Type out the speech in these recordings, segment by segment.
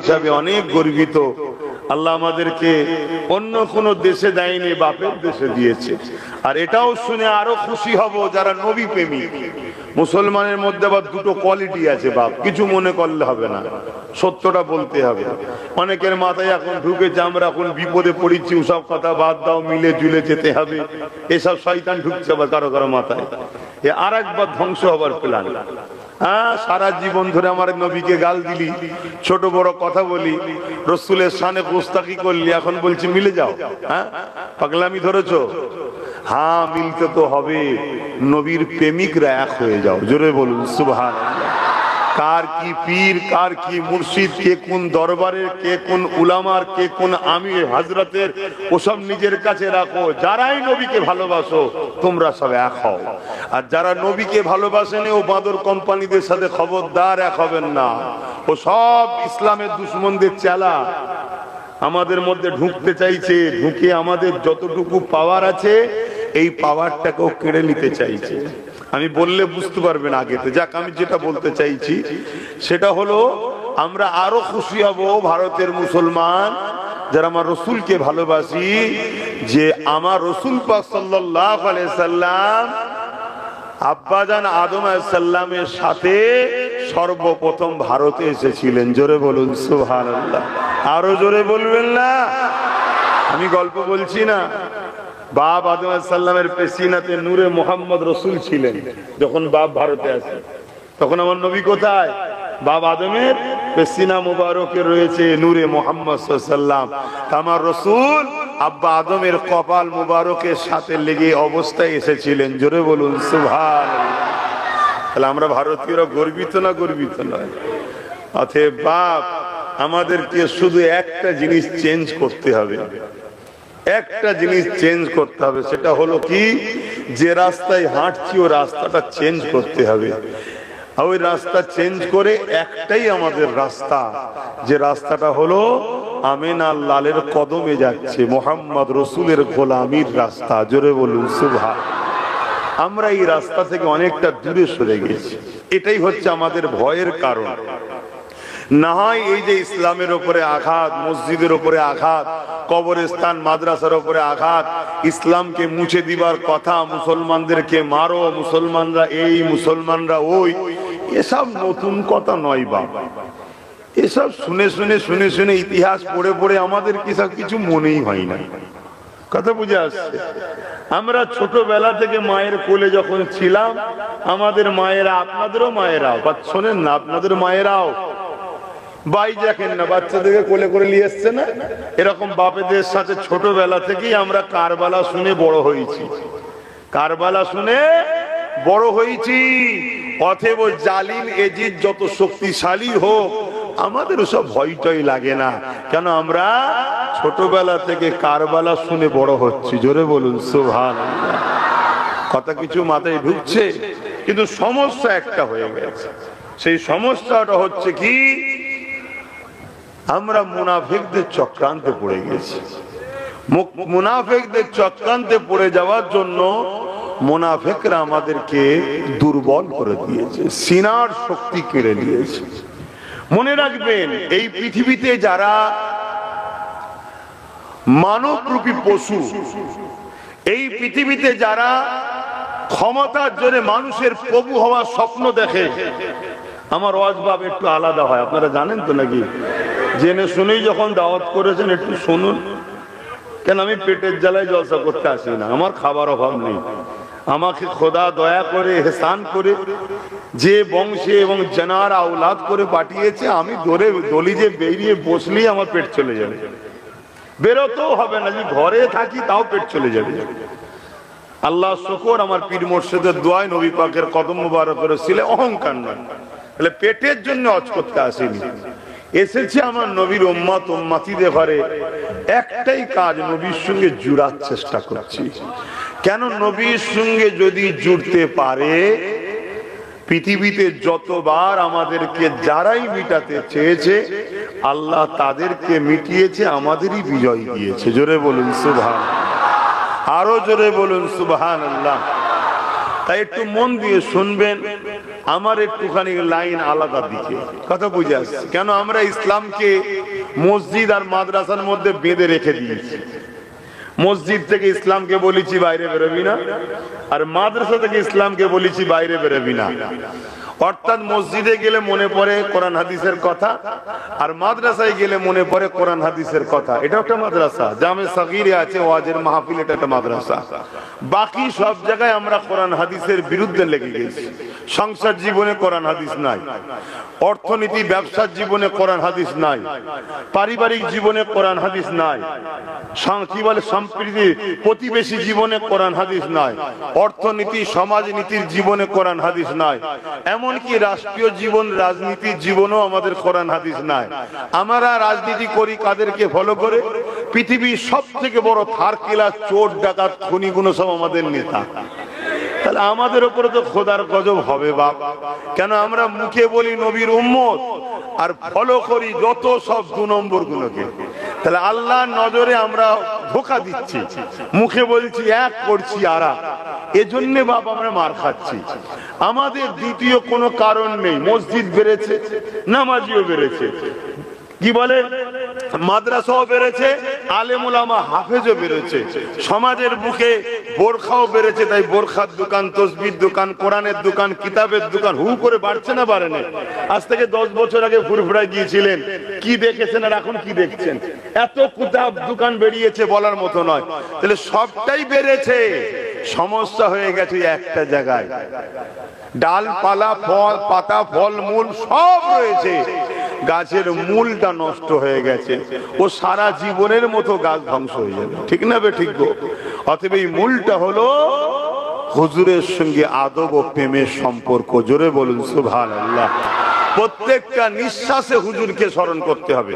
হিসাবে অনেক গর্বিত। আল্লাহ আমাদেরকে অন্য কোন দেশে দেয়নি, বাপের দেশে দিয়েছে। আর এটাও শুনে আরো খুশি হব যারা নবী প্রেমী। মুসলমানের মধ্যে আবার দুটো কোয়ালিটি আছে বাপ, কিছু মনে করলে হবে না, সত্যটা বলতে হবে। অনেকের মাথায় এখন ঢুকেছে আমরা এখন বিপদে পড়েছি, ওসব কথা বাদ দাও, মিলে জুলে যেতে হবে, এসব শয়তান ঢুকছে আবার কারো কারো মাথায়। এ আর একবার ধ্বংস হবার প্ল্যান। হ্যাঁ, সারা জীবন ধরে আমার নবীকে গাল দিলি, ছোট বড় কথা বলি, রসুলের শানে গোস্তাকি করলি, এখন বলছি মিলে যাও। হ্যাঁ, পাগলামি ধরেছো? হ্যাঁ, মিলতে তো হবে। নবীর প্রেমিকরা এক হয়ে যাও, জোরে বলুন সুবহানাল্লাহ। কার কি পীর, কার কি মুর্শিদ, কে কোন দরবারের, কে কোন উলামার, কে কোন আমির হাজরাতের, ওসব নিজের কাছে রাখো। যারাই নবীকে ভালোবাসো তোমরা সব এক হও। আর যারা নবীকে ভালোবাসেন ও বাঁদর কোম্পানিদের সাথে খবরদার এক হবেন না। ও সব ইসলামের দুশমনদের চেলা, আমাদের মধ্যে ঢুকতে চাইছে, ঢুকে আমাদের যতটুকু পাওয়ার আছে এই পাওয়ারটাকেও কেড়ে নিতে চাইছে। আমি বললে বুঝতে পারবেন আগেতে। যাক, আমি যেটা বলতে চাইছি সেটা হলো আমরা আরো খুশি হব ভারতের মুসলমান যারা আমার রসুলকে ভালোবাসি, যে আমার রসুল পাক সাল্লাল্লাহু আলাইহি সাল্লাম আব্বাজান আদম আলাইহিস সালামের সাথে সর্বপ্রথম ভারতে এসেছিলেন। জোরে বলুন সুবহানাল্লাহ। আরো জোরে বলবেন না? আমি গল্প বলছি না। বাপ আদম আলাইহিস সালামের পেশিনাতে নূরে মোহাম্মদ রসুল ছিলেন। যখন বাপ ভারতে আসে তখন আমার নবী কোথায়? বাপ আদমের পেশিনা মুবারকে রয়েছে নূরে মোহাম্মদ সাল্লাল্লাহু আলাইহি সাল্লাম। আমার রসুল আব্বা আদমের কপাল মুবারকের সাথে লেগে অবস্থায় এসেছিলেন। জোরে বলুন সুবহানাল্লাহ। তাহলে আমরা ভারতীয়রা গর্বিত না গর্বিত নয়? অতএব বাপ, আমাদেরকে শুধু একটা জিনিস চেঞ্জ করতে হবে, একটা জিনিস চেঞ্জ করতে হবে। সেটা হলো কি, যে রাস্তায় হাঁটছি ও রাস্তাটা চেঞ্জ করতে হবে। ওই রাস্তা চেঞ্জ করে একটাই আমাদের রাস্তা, যে রাস্তাটা হলো আমিনা লালের কদমে যাচ্ছে, মোহাম্মদ রসুলের গোলামির রাস্তা। জোরে বলুন সুবহানাল্লাহ। আমরা এই রাস্তা থেকে অনেকটা দূরে সরে গেছি, এটাই হচ্ছে আমাদের ভয়ের কারণ। না হয় এই যে ইসলামের উপরে আঘাত, মসজিদের উপরে আঘাত, কবরস্থান মাদ্রাসার উপরে আঘাত, ইসলামকে মুছে দিবার কথা, মুসলমানদেরকে মারো, মুসলমানরা এই মুসলমানরা ওই, এসব নতুন কথা নয় বাবা। এসব শুনে শুনে শুনে শুনে ইতিহাস পড়ে পড়ে আমাদের কিছু মনেই হয় না। কথা বুঝে আসছে? আমরা ছোটবেলা থেকে মায়ের কোলে যখন ছিলাম, আমাদের মায়েরা, আপনাদেরও মায়েরা, শোনেন না, আপনাদের মায়েরাও ভাই দেখেন না, বাচ্চাদেরকে কোলে করে নিয়ে এসছে না, এরকম বাপেদের সাথে ছোটবেলা থেকেই আমরা কারবালা শুনে বড় হয়েছি, কারবালা শুনে বড় হয়েছি। অতএব জালিম এজিদ যত শক্তিশালী হোক আমাদের ওসব ভয়টাই লাগে না। কেন? আমরা ছোটবেলা থেকে কারবালা শুনে বড় হচ্ছি। জোরে বলুন সুবহানাল্লাহ। কথা কিছু মাথায় ঢুকছে? কিন্তু সমস্যা একটা হয়ে গেছে। সেই সমস্যাটা হচ্ছে কি, আমরা মুনাফিকদের চক্রান্তে পড়ে গেছি। মুনাফিকদের চক্রান্তে পড়ে যাওয়ার জন্য মুনাফিকরা আমাদেরকে দুর্বল করে দিয়েছে, সিনার শক্তি কেড়ে নিয়েছে। মনে রাখবেন, এই পৃথিবীতে যারা মানবরূপী পশু, এই পৃথিবীতে যারা ক্ষমতার জোরে মানুষের প্রভু হওয়ার স্বপ্ন দেখে, আমার ওয়াজ ভাব একটু আলাদা হয়, আপনারা জানেন তো নাকি? জেনে শুনেই যখন দাওয়াত করেছেন একটু শুনুন। কেন? আমি পেটের জ্বালায় জলসা করতে আসি না, আমার খাবার অভাব নেই। আমাকে খোদা দয়া করে, এহসান করে যে বংশে এবং জানার আওলাদ করে পাঠিয়েছে, আমি দলিজে বেরিয়ে বসলেই আমার পেট চলে যাবে, বেরোতেও হবে না। যদি ঘরে থাকি তাও পেট চলে যাবে। আল্লাহ শুকর, আমার পীর মুর্শিদের দোয়ায় নবী পাকের কদম মুবারক করেছিল, অহংকার নয়। তাহলে পেটের জন্য হজ করতে আসেনি, এসেছে আমার নবীর উম্মত উম্মতিদের ঘরে একটাই কাজ, নবীর সঙ্গে জুড়ার চেষ্টা করছি। কেন? নবীর সঙ্গে যদি জুড়তে পারে, পৃথিবীতে যতবার আমাদেরকে যারাই মিটাতে চেয়েছে আল্লাহ তাদেরকে মিটিয়েছে, আমাদেরই বিজয় দিয়েছে। জোরে বলুন সুবহানাল্লাহ। আরো জোরে বলুন সুবহানাল্লাহ। তাই একটু মন দিয়ে শুনবেন, আমার একটুখানি লাইন আলাদা দিকে কথা বুঝে আসছে। কেন আমরা ইসলামকে মসজিদ আর মাদ্রাসার মধ্যে বেঁধে রেখে দিয়েছি। মসজিদ থেকে ইসলামকে বলেছি বাইরে বেরোবি না, আর মাদ্রাসা থেকে ইসলামকে বলেছি বাইরে বেরোবি না। অর্থাৎ মসজিদে গেলে মনে পড়ে কোরআন হাদিসের কথা, আর মাদ্রাসায় গেলে মনে পড়ে কোরআন হাদিসের কথা। এটা একটা মাদ্রাসা, জামে সাগীরে আছে ওয়াজের মাহফিল, এটা একটা মাদ্রাসা। বাকি সব জায়গায় আমরা কোরআন হাদিসের বিরুদ্ধে লেগে গেছি। সংসার জীবনে কোরআন হাদিস নাই, অর্থনীতি ব্যবসার জীবনে কোরআন হাদিস নাই, পারিবারিক জীবনে কোরআন হাদিস নাই, কি বলে সম্প্রীতি প্রতিবেশী জীবনে কোরআন হাদিস নাই, অর্থনীতি সমাজনীতির জীবনে কোরআন হাদিস নাই, এমনকি রাষ্ট্রীয় জীবন রাজনীতির জীবনও আমাদের কোরআন হাদিস নাই। আমরা রাজনীতি করি কাদেরকে ফলো করে? পৃথিবীর সব থেকে বড় থার কিলার চোর ডাকাত খুনিগুলো সব আমাদের নেতা। তাহলে আমাদের উপরে তো খোদার গজব হবে বাপ। কেন আমরা মুখে বলি নবীর উম্মত আর ফলো করি যত সব 2 নম্বর গুলোকে। তাহলে আল্লাহর নজরে আমরা ধোঁকা দিচ্ছি, মুখে বলছি এক করছি আর এজন্য বাপ আমরা মার খাচ্ছি। আমাদের দ্বিতীয় কোনো কারণ নেই। মসজিদ বেড়েছে, নামাজিও বেড়েছে, কি বলে মাদ্রাসাও বেড়েছে, আলেম ওলামা হাফেজও বেড়েছে, সমাজের বুকে বোরখাও বেড়েছে। তাই বোরখার দোকান, তসবির দোকান, কোরআনের দোকান, কিতাবের দোকান হু করে বাড়ছে না বাড়ে না? আজ থেকে 10 বছর আগে ফুরফুরায় গিয়েছিলেন, কি দেখেছেন আর এখন কি দেখছেন? এত কিতাব দোকান বেরিয়েছে বলার মতো নয়। তাহলে সবটাই বেড়েছে, সমস্যা হয়ে গেছে একটা জায়গায়। ডালপালা, ফল পাতা, ফল মূল সব রয়েছে, গাছের মূলটা নষ্ট হয়ে গেছে, ও সারা জীবনের মতো গাছ ধ্বংস হয়ে যাবে। ঠিক না বে ঠিক গো? অতএব এই মূলটা হলো হুজুরের সঙ্গে আদব ও প্রেমের সম্পর্ক। জোরে বলুন সুবহানাল্লাহ। প্রত্যেকটা নিঃশ্বাসে হুজুরকে স্মরণ করতে হবে,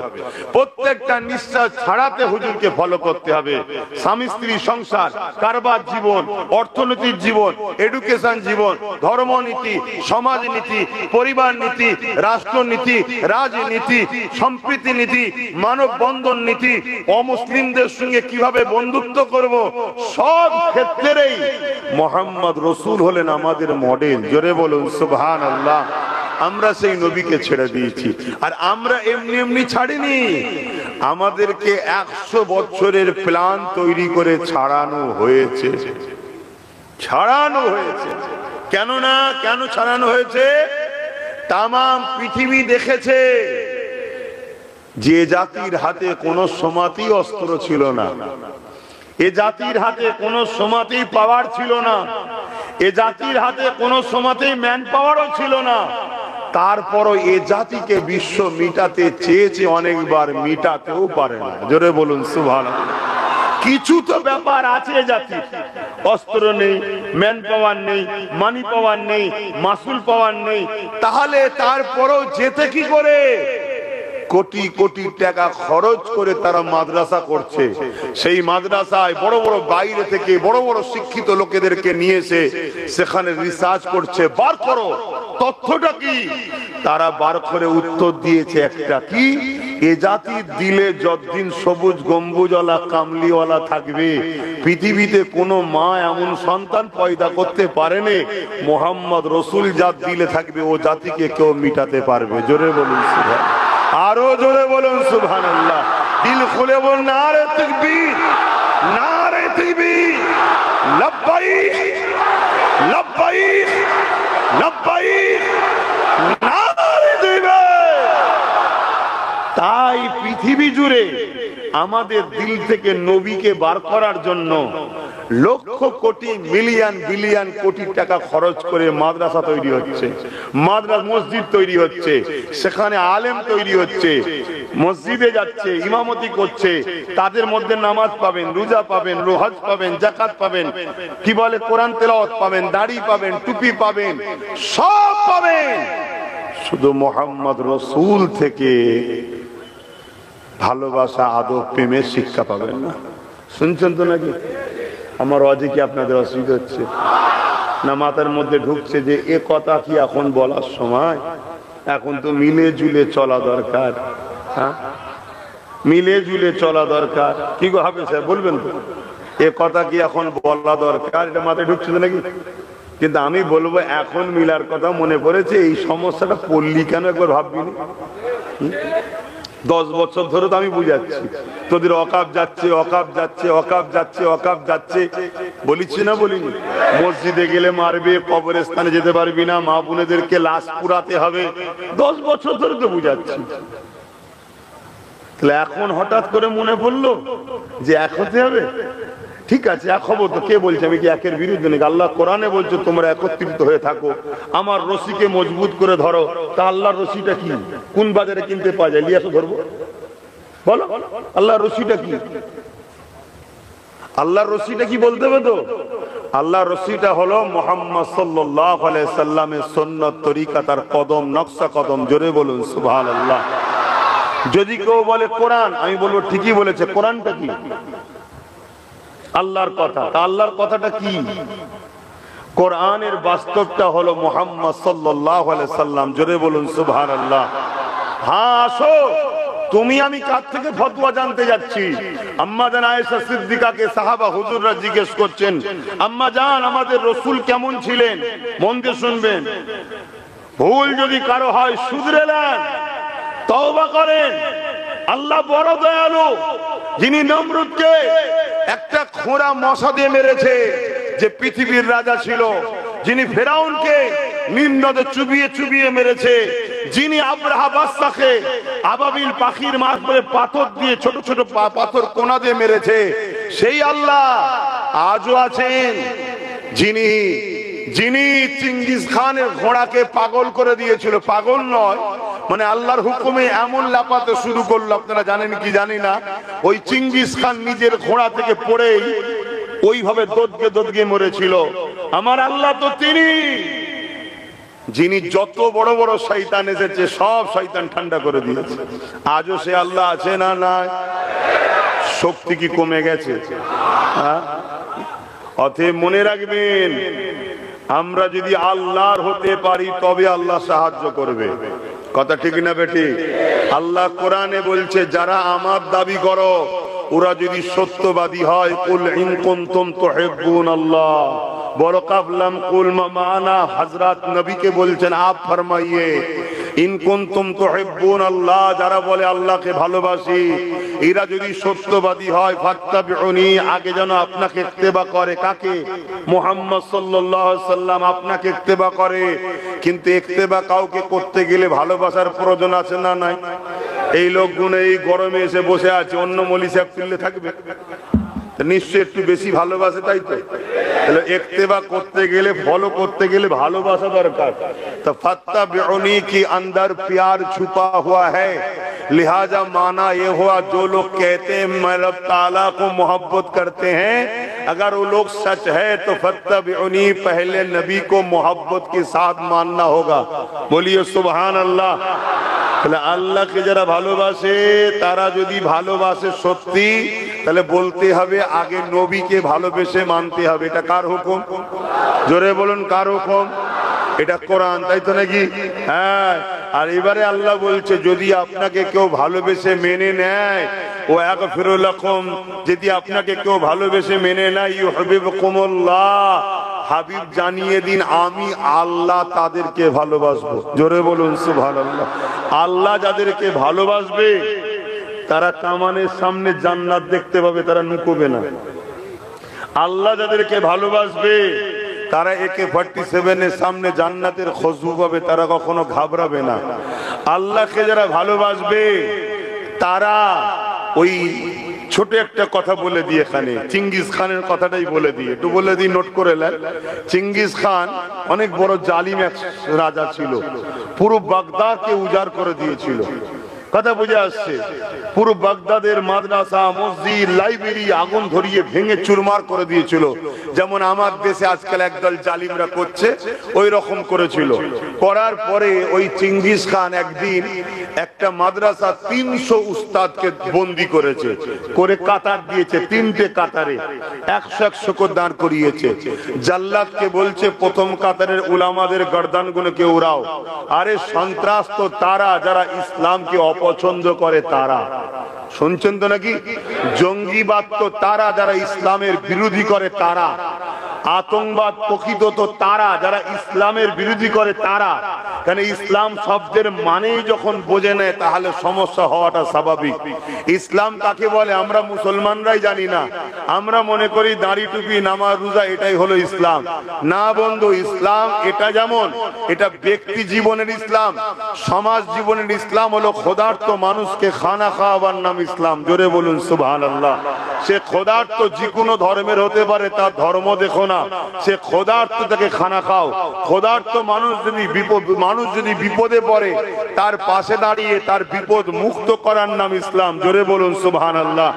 প্রত্যেকটা নিঃশ্বাস ছাড়াতে হুজুরকে ফলো করতে হবে। স্বামী স্ত্রী সংসার, কারবার জীবন, অর্থনৈতিক জীবন, এডুকেশন জীবন, ধর্মনীতি, সমাজনীতি, পরিবার নীতি, রাষ্ট্রনীতি, রাজনীতি, সম্প্রীতি নীতি, মানব বন্ধন নীতি, অমুসলিমদের সঙ্গে কিভাবে বন্ধুত্ব করব, সব ক্ষেত্রেই মুহাম্মদ রাসূল হলেন আমাদের মডেল। জোরে বলুন সুবহানাল্লাহ। আমরা সেই নবীকে ছেড়ে দিয়েছি, আর আমরা এমনি এমনি ছাড়িনি, আমাদেরকে 100 বছরের প্ল্যান তৈরি করে ছাড়ানো হয়েছে। ছাড়ানো হয়েছে কেন না? কেন ছাড়ানো হয়েছে? তাম পৃথিবী দেখেছে যে জাতির হাতে কোনো সময়তেই অস্ত্র ছিল না, এ জাতির হাতে কোনো সময়তেই পাওয়ার ছিল না, এ জাতির হাতে কোনো সময়তেই ম্যান পাওয়ারও ছিল না, তারপরও এ জাতিকে বিশ্ব মিটাতে চেয়েছে অনেকবার, মিটাতেও পারে না। জোরে বলুন সুবহানাল্লাহ। কিছু তো ব্যাপার আছে জাতির, অস্ত্র নেই, ম্যান পাওয়ার নেই, মানি পাওয়ার নেই, মাসুল পাওয়ার নেই, তাহলে তারপরও যেতে কি করে? কোটি কোটি টাকা খরচ করে তারা মাদ্রাসা করছে। সেই মাদ্রাসায় বড় বড় বাইরে থেকে বড় বড় শিক্ষিত লোকেদেরকে নিয়ে এসে সেখানে রিসার্চ করছে, বার করো তথ্যটা কি। তারা বার করে উত্তর দিয়েছে একটা, কি? এ জাতির দিলে যতদিন সবুজ গম্বুজওয়ালা কামলিওয়ালা থাকবে, পৃথিবীতে কোনো মা এমন সন্তান পয়দা করতে পারেনি, মুহাম্মদ রাসূল যার দিলে থাকবে ও জাতিকে কেউ মিটাতে পারবে। জোরে বলুন সুবহানাল্লাহ। আরো জোরে বলুন সুবহানাল্লাহ। দিল খুলে বলুন নারে তাকবীর, নারে তাকবীর, লব্বাইক লব্বাইক লব্বাইক, নারে তাকবীর। তাই পৃথিবী জুড়ে আমাদের দিল থেকে নবীকে বার করার জন্য লক্ষ কোটি মিলিয়ন বিলিয়ন কোটি টাকা খরচ করে মাদ্রাসা তৈরি হচ্ছে, মসজিদ তৈরি হচ্ছে, সেখানে আলেম তৈরি হচ্ছে, মসজিদে যাচ্ছে, ইমামতি করছে, তাদের মধ্যে নামাজ পাবেন, রোজা পাবেন, হজ পাবেন, যাকাত পাবেন, কি বলে কোরআন তেলাওয়াত পাবেন, দাড়ি পাবেন, টুপি পাবেন, সব পাবেন। শুধু মুহাম্মদ রাসূল থেকে ভালোবাসা, আদব, প্রেমের শিক্ষা পাবেন না। শুনছেন তো নাকি? আমার ওয়াজে কি আপনাদের অসুবিধা হচ্ছে না? মাথার মধ্যে ঢুকছে যে এ কথা কি এখন বলার সময়? এখন তো মিলে জুলে চলা দরকার। হ্যাঁ, মিলে জুলে চলা দরকার। কি গো হাফেজ সাহেব বলবেন তো, এ কথা কি এখন বলা দরকার? এটা মাথায় ঢুকছে তো নাকি? কিন্তু আমি বলবো এখন মিলার কথা মনে পড়েছে, এই সমস্যাটা পড়লি কেন একবার ভাববিনি? 10 বছর ধরে তো আমি বুঝাচ্ছি তোদের অকাপ যাচ্ছে, অকাপ যাচ্ছে, অকাপ যাচ্ছে, অকাপ যাচ্ছে, বলিছি না বলিনি? মসজিদে গেলে মারবে, কবরস্থানে যেতে পারবি না, মা বোনেদেরকে লাশ পুরাতে হবে, 10 বছর ধরে তো বুঝাচ্ছি। তাহলে এখন হঠাৎ করে মনে পড়লো যে এক হতে হবে? ঠিক আছে, এক হবো তো। কে বলছে আমি কি একের বিরুদ্ধে নাকি? আল্লাহ কোরআনে বলছে তোমরা একত্রিত হয়ে থাকো, আমার রশিকে মজবুত করে ধরো। তা আল্লাহর রশিটা কি? কোন বাজারে কিনতে পাওয়া যায়? লিয়াসো ধরবো, বলো আল্লাহর রশিটা কি? আল্লাহর রশিটা কি বলতে হবে তো? আল্লাহর রশিটা হলো মুহাম্মদ সাল্লাল্লাহু আলাইহি সাল্লামের সুন্নাত তরিকা, তার কদম নকশা কদম। জোরে বলুন সুবহানাল্লাহ। যদি কেউ বলে কোরআন, আমি বলবো ঠিকই বলেছে। কোরআনটা কি? আল্লাহর কথা। তা আল্লাহর কথাটা কি? কোরআনের বাস্তবটা হলো মুহাম্মদ সাল্লাল্লাহু আলাইহি সাল্লাম। জোরে বলুন সুবহানাল্লাহ। হ্যাঁ আসো, তুমি আমি কার থেকে ফতোয়া জানতে যাচ্ছি? আম্মা জান আয়েশা সিদ্দিকাকে সাহাবা হুজুররা জিজ্ঞেস করছেন, আম্মা জান আমাদের রাসূল কেমন ছিলেন? মন দিয়ে শুনবেন। ভুল যদি কারো হয় শুধরে নেন, তওবা করেন। আল্লাহ বড় দয়ালু, যিনি নমরুদকে একটা খোঁড়া মশা দিয়ে মেরেছে, যে পৃথিবীর রাজা ছিল, যিনি ফেরাউনকে নীল নদে চুবিয়ে চুবিয়ে মেরেছে, যিনি আব্রাহা বাদশাকে আবাবিল পাখির মাধ্যমে পাথর দিয়ে ছোট ছোট পাথর কোনা দিয়ে মেরেছে, সেই আল্লাহ আজও আছেন। যিনি যিনি চিঙ্গিস খানের ঘোড়াকে পাগল করে দিয়েছিল, পাগল নয় মানে আল্লাহর হুকুমে এমন লাপাতে শুরু করলো, আপনারা জানেন কি জানি না, ওই চিঙ্গিস খান নিজের ঘোড়া থেকে পড়েই ওইভাবে দোদকে দোদকে মরেছিল। আমার আল্লাহ তো তিনি, যিনি যত বড় বড় শয়তান এসেছে সব শয়তান ঠান্ডা করে দিয়েছে। আজও সে আল্লাহ আছে না নাই? শক্তি কি কমে গেছে? অতএব মনে রাখবেন, আমরা যদি আল্লাহর হতে পারি তবে আল্লাহ সাহায্য করবে। কথা ঠিক না বেটি? আল্লাহ কোরআনে বলছে যারা আমার দাবি করো ওরা যদি সত্যবাদী হয়, কুল ইন কুনতুম তুহিব্বুনাল্লাহ বড় কাবলাম কুল মানা, হযরত নবীকে বলছেন আপ ফরমাইয়ে ইন কুনতুম তুহিব্বুনাল্লাহ, যারা বলে আল্লাহকে ভালোবাসি, এরা যদি সত্যবাদী হয় ফাত্তাবিউনি, আগে যেন আপনাকে ইত্তেবা করে। কাকে? মুহাম্মদ সাল্লাল্লাহু আলাইহি সাল্লাম আপনাকে ইত্তেবা করে। কিন্তু ইত্তেবা কাউকে করতে গেলে ভালোবাসার প্রয়োজন আছে না নাই? এই লোকগুলো এই গরমে এসে বসে আছে, অন্য মলি সাহেব তুললে থাকবে? নিশ্চয় একটু বেশি ভালোবাসে, তাই তো? তাহলে ইত্তেবা করতে গেলে, ফলো করতে গেলে ভালোবাসা দরকার। তো ফাত্তাবিউনি কি अंदर प्यार छुपा हुआ है, लिहाजा माना ये हुआ जो लोग कहते हैं मैं रब ताला को मोहब्बत करते हैं, अगर वो लोग सच है तो फत्ताबिउनी, पहले नबी को मोहब्बत के साथ मानना होगा। बोलिए सुभान अल्लाह। তাহলে আল্লাহকে যারা ভালোবাসে, তারা যদি ভালোবাসে সত্যি, তাহলে বলতে হবে আগে নবীকে ভালোবেসে মানতে হবে। এটা কার হুকুম? জোরে বলুন, কার হুকুম? এটা কোরআন, তাই তো নাকি? হ্যাঁ। আর এবারে আল্লাহ বলছে যদি আপনাকে কেউ ভালোবেসে মেনে নেয়, ও ইয়াগফিরু লাকুম, যদি আপনাকে কেউ ভালোবেসে মেনে নেয়, ইউহিব্বুকুমুল্লাহ, হাবিব জানিয়ে দিন আমি আল্লাহ তাদেরকে ভালোবাসবো। জোরে বলুন সুবহানাল্লাহ। আল্লাহ যাদেরকে ভালোবাসবে তারা কামানের সামনে জান্নাত দেখতে পাবে, তারা নুকোবে না। আল্লাহ যাদেরকে ভালোবাসবে তারা AK-47 এর সামনে জান্নাতের খুশবু পাবে, তারা কখনো ঘাবড়াবে না। আল্লাহকে যারা ভালোবাসবে তারা ওই ছোট একটা কথা বলে দিয়ে, এখানে চিঙ্গিস খানের কথাটাই বলে দিয়ে, একটু বলে দিই, নোট করে নেন। চিঙ্গিস খান অনেক বড় জালিম এক রাজা ছিল, পুরো বাগদাদকে উজাড় করে দিয়েছিল। কথা বুঝে আসছে? পুরো বাগদাদের মাদ্রাসা, মসজিদ, লাইব্রেরি আগুন ধরিয়ে ভেঙে চুরমার করে দিয়েছিল। যেমন আমার দেশে আজকাল একদল জালিমরা করছে, ওই রকম করেছিল। করার পরে ওই চিঙ্গিস খান একদিন একটা মাদ্রাসা 300 উস্তাদকে বন্দি করেছে, করে কাতার দিয়েছে, 3টে কাতারে 100-100 করে দাঁড় করিয়েছে। জাল্লাদকে বলছে প্রথম কাতারের উলামাদের গর্দানগুলোকে উড়াও। আরে সন্ত্রাস তো তারা যারা ইসলামকে অপছন্দ করে, তারা শুনছেন তো নাকি? জঙ্গিবাদ তো তারা যারা ইসলামের বিরোধী করে, তারা। আতঙ্কবাদ প্রকৃত তো তারা যারা ইসলামের বিরোধী করে তারা, কারণ ইসলাম শব্দের মানেই যখন বোঝে নেয় তাহলে সমস্যা হওয়াটা স্বাভাবিক। ইসলাম কাকে বলে আমরা মুসলমানরাই জানি না, আমরা মনে করি দাড়ি টুপি নামাজ রোজা এটাই হলো ইসলাম। না বন্ধু, ইসলাম এটা যেমন এটা ব্যক্তি জীবনের ইসলাম, সমাজ জীবনের ইসলাম হলো ক্ষুধার্ত মানুষকে খানা খাওয়াবার নাম ইসলাম। জোরে বলুন সুবহানাল্লাহ। সে ক্ষুধার্ত যে কোনো ধর্মের হতে পারে, তার ধর্ম দেখো না, সে ক্ষুধার্ত তাকে খানা খাও। ক্ষুধার্ত মানুষ যদি বিপদে পড়ে তার পাশে দাঁড়িয়ে তার বিপদ মুক্ত করার নাম ইসলাম। জোরে বলুন সুবহানাল্লাহ।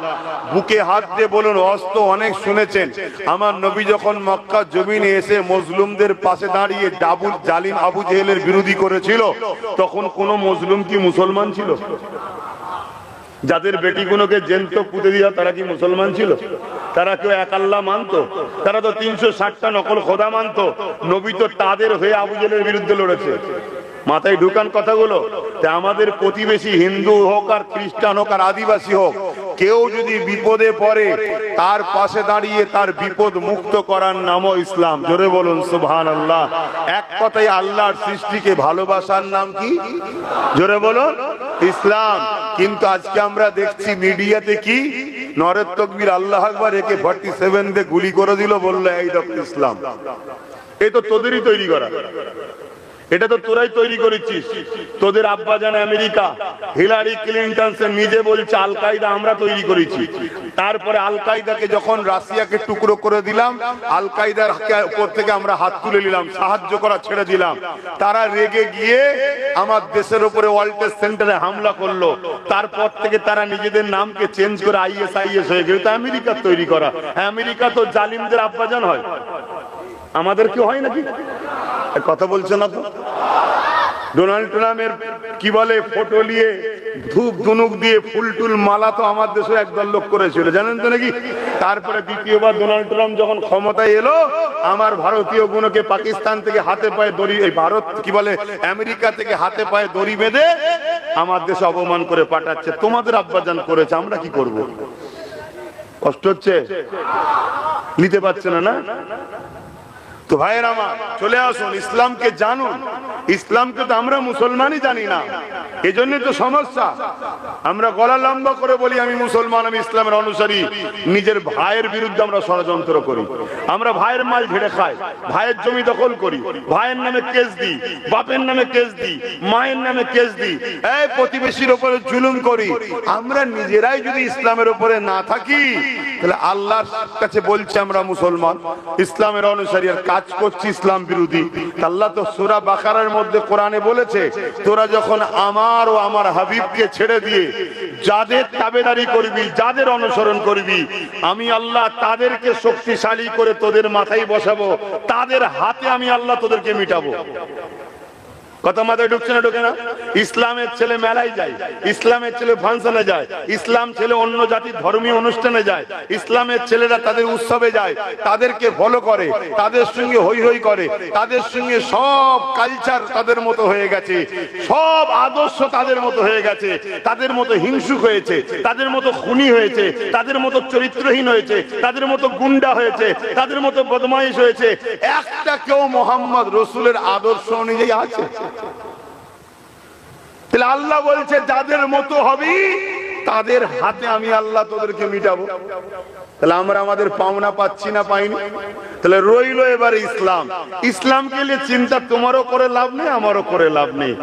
বুকে হাত দিয়ে বলুন অস্ত অনেক শুনেছেন, আমার নবী যখন মক্কা জমিনে এসে মজলুমদের পাশে দাঁড়িয়ে ডাবুল জালিম আবু জেহেলের বিরোধী করেছিল, তখন কোন মজলুম কি মুসলমান ছিল? যাদের বেটিগুলোকে জ্যান্ত পুঁতে দিয়া তারা কি মুসলমান ছিল? তারা কেউ এক আল্লাহ মানতো? তারা তো 360টা নকল খোদা মানতো। নবী তো তাদের হয়ে আবু জেহেলের বিরুদ্ধে লড়েছে। মাথায় ঢুকান কথাগুলো। আমাদের প্রতিবেশী হিন্দু হোক আর খ্রিস্টান হোক আর আদিবাসী হোক, কেউ যদি বিপদে পড়ে তার পাশে দাঁড়িয়ে তার বিপদ মুক্ত করার নামও ইসলাম। জোরে বলুন সুবহানাল্লাহ। এক কথায় আল্লাহর সৃষ্টিকে ভালোবাসার নাম কি? জোরে বলুন ইসলাম। কিন্তু আজকে আমরা দেখছি মিডিয়াতে কি নরের তকবীর আল্লাহ আকবার, একে 47 দিয়ে গুলি করে দিল, বললো এই দেখো ইসলাম। এই তো তোদেরই তৈরি করা, এটা তো তোরাই তৈরি করেছিস। তোদের আব্বাজান আমেরিকা, হিলারি ক্লিনটন সে নিজে বলছে আল কায়দা আমরা তৈরি করেছি। তারপরে আল কায়দাকে যখন রাশিয়াকে টুকরো করে দিলাম, আল কায়দার উপর থেকে আমরা হাত তুলে নিলাম, সাহায্য করা ছেড়ে দিলাম। তারা রেগে গিয়ে আমার দেশের উপরে ওয়ার্ল্ড ট্রেড সেন্টারে হামলা করলো। তারপর থেকে তারা নিজেদের নামকে চেঞ্জ করে আইএস হয়ে গেল। তো আমেরিকার তৈরি করা। আমেরিকা তো জালিমদের আব্বাজান হয়, আমাদের কি হয় নাকি? কথা বলছে না তো। ডোনাল্ড ট্রাম্পের কি বলে ফটো নিয়ে ধূপ ধুনুক দিয়ে ফুল টুল মালা তো আমার দেশে একদল লোক করেছিল, জানেন তো নাকি? তারপরে দ্বিতীয়বার ডোনাল্ড ট্রাম্প যখন ক্ষমতায় এলো, আমার ভারতীয় গুণকে পাকিস্তান থেকে হাতে পায়ে দড়ি, এই ভারত কি বলে আমেরিকা থেকে হাতে পায়ে দড়ি বেঁধে আমার দেশে অপমান করে পাঠাচ্ছে। তোমাদের আব্বাজান করেছে, আমরা কি করব? কষ্ট হচ্ছে, নিতে পারছে না না? তো ভাইয়ের আমার চলে আসুন, ইসলামকে জানুন। ইসলামকে তো আমরা মুসলমানই জানি না, এজন্য তো সমস্যা। আমরা গলা লম্বা করে বলি আমি মুসলমান, আমি ইসলামের অনুসারী, নিজের ভাইয়ের বিরুদ্ধে আমরা ষড়যন্ত্র করি। আমরা ভাইয়ের মাল ঝেড়ে খাই, ভাইয়ের জমি দখল করি, ভাইয়ের নামে কেস দিই, বাপের নামে কেস দিই, মায়ের নামে কেস দিই, এই প্রতিবেশীর উপরে জুলুম করি। আমরা নিজেরাই যদি ইসলামের উপরে না থাকি, তাহলে আল্লাহর কাছে বলছে আমরা মুসলমান, ইসলামের অনুসারী, আর কাজ করছি ইসলাম বিরোধী। আল্লাহ তো সূরা বাকারার মধ্যে কোরআনে বলেছে, তোরা যখন আমার ও আমার হাবিবকে ছেড়ে দিয়ে যাদের তাবেদারি করবি, যাদের অনুসরণ করবি, আমি আল্লাহ তাদেরকে শক্তিশালী করে তোদের মাথায় বসাবো, তাদের হাতে আমি আল্লাহ তোদেরকে মিটাবো। কথা মাথায় ঢুকছে না? ঢুকে না? ইসলামের ছেলে মেলায় যায়, ইসলামের ছেলে ফাংশনে যায়, ইসলাম ছেলে অন্য জাতির ধর্মীয় অনুষ্ঠানে যায়, ইসলামের ছেলেরা তাদের উৎসবে যায়, তাদেরকে ফলো করে, তাদের সঙ্গে হই হই করে, তাদের সঙ্গে সব কালচার তাদের মতো হয়ে গেছে, সব আদর্শ তাদের মতো হয়ে গেছে, তাদের মতো হিংসুক হয়েছে, তাদের মতো খুনি হয়েছে, তাদের মতো চরিত্রহীন হয়েছে, তাদের মতো গুন্ডা হয়েছে, তাদের মতো বদমাইশ হয়েছে। একটা কেউ মোহাম্মদ রসুলের আদর্শ অনুযায়ী আছে? তাহলে আল্লাহ বলছে যাদের মতো হবি তাদের হাতে আমি আল্লাহ তোদেরকে মিটাবো। তাহলে আমরা আমাদের পাওনা পাচ্ছি না, পাইনি? তাহলে রইলো এবারে ইসলাম। ইসলামকে নিয়ে চিন্তা তোমারও করে লাভ নেই, আমারও করে লাভ নেই।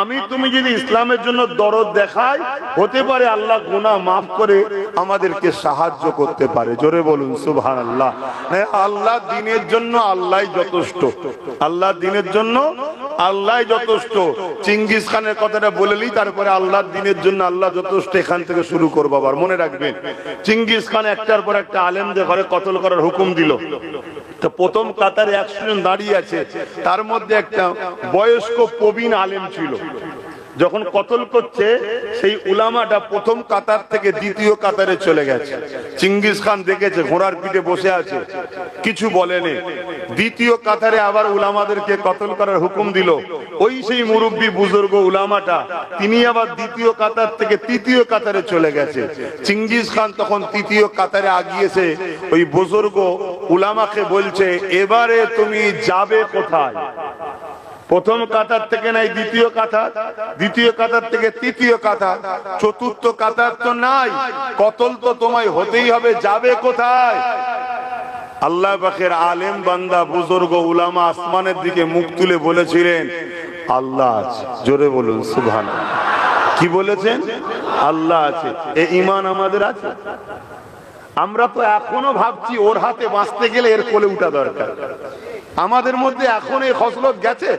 আমি তুমি যদি ইসলামের জন্য দরদ দেখাই, হতে পারে আল্লাহ গুনাহ মাফ করে আমাদেরকে সাহায্য করতে পারে। জোরে বলুন সুবহানাল্লাহ। আল্লাহ দিনের জন্য আল্লাহই যথেষ্ট, আল্লাহ দিনের জন্য আল্লাহ যথেষ্ট। চিঙ্গিস খানের কথাটা বলেলি, তারপরে আল্লাহর দিনের জন্য আল্লাহ যথেষ্ট, এখান থেকে শুরু করবো। আবার মনে রাখবেন, চিঙ্গিস খান একটার পর একটা আলেমদের ঘরে কতল করার হুকুম দিল। তো প্রথম কাতারে 100 জন দাঁড়িয়ে আছে, তার মধ্যে একটা বয়স্ক প্রবীণ আলেম ছিল। যখন কতল করছে, সেই উলামাটা প্রথম কাতার থেকে দ্বিতীয় কাতারে চলে গেছে। চিঙ্গিস খান দেখেছে, ঘোড়ার পিঠে বসে আছে, কিছু বলেনি। দ্বিতীয় কাতারে আবার উলামাদেরকে কতল করার হুকুম দিল। ওই সেই মুরব্বী বুজুর্গ উলামাটা, তিনি আবার দ্বিতীয় কাতার থেকে তৃতীয় কাতারে চলে গেছে। চিঙ্গিস খান তখন তৃতীয় কাতারে আগিয়েছে, ওই বুজুর্গ উলামাকে বলছে এবারে তুমি যাবে কোথায়? প্রথম কাতার থেকে নাই দ্বিতীয় কাতার, দ্বিতীয় কাতার থেকে তৃতীয় কাতার, চতুর্থ কাতার তো নাই, কতল তো তোমায় হতেই হবে, যাবে কোথায়? আল্লাহ পাকের আলেম বান্দা বুজুর্গ উলামা আসমানের দিকে মুখ তুলে বলেছিলেন আল্লাহ আছে। জোরে বলুন সুবহানাল্লাহ। কি বলেছেন? আল্লাহ আছে। এই ঈমান আমাদের আছে? আমরা তো এখনো ভাবছি ওর হাতে বাঁচতে গেলে এর কোলে উঠা দরকার। আমাদের মধ্যে এখন এই খসলত গেছে?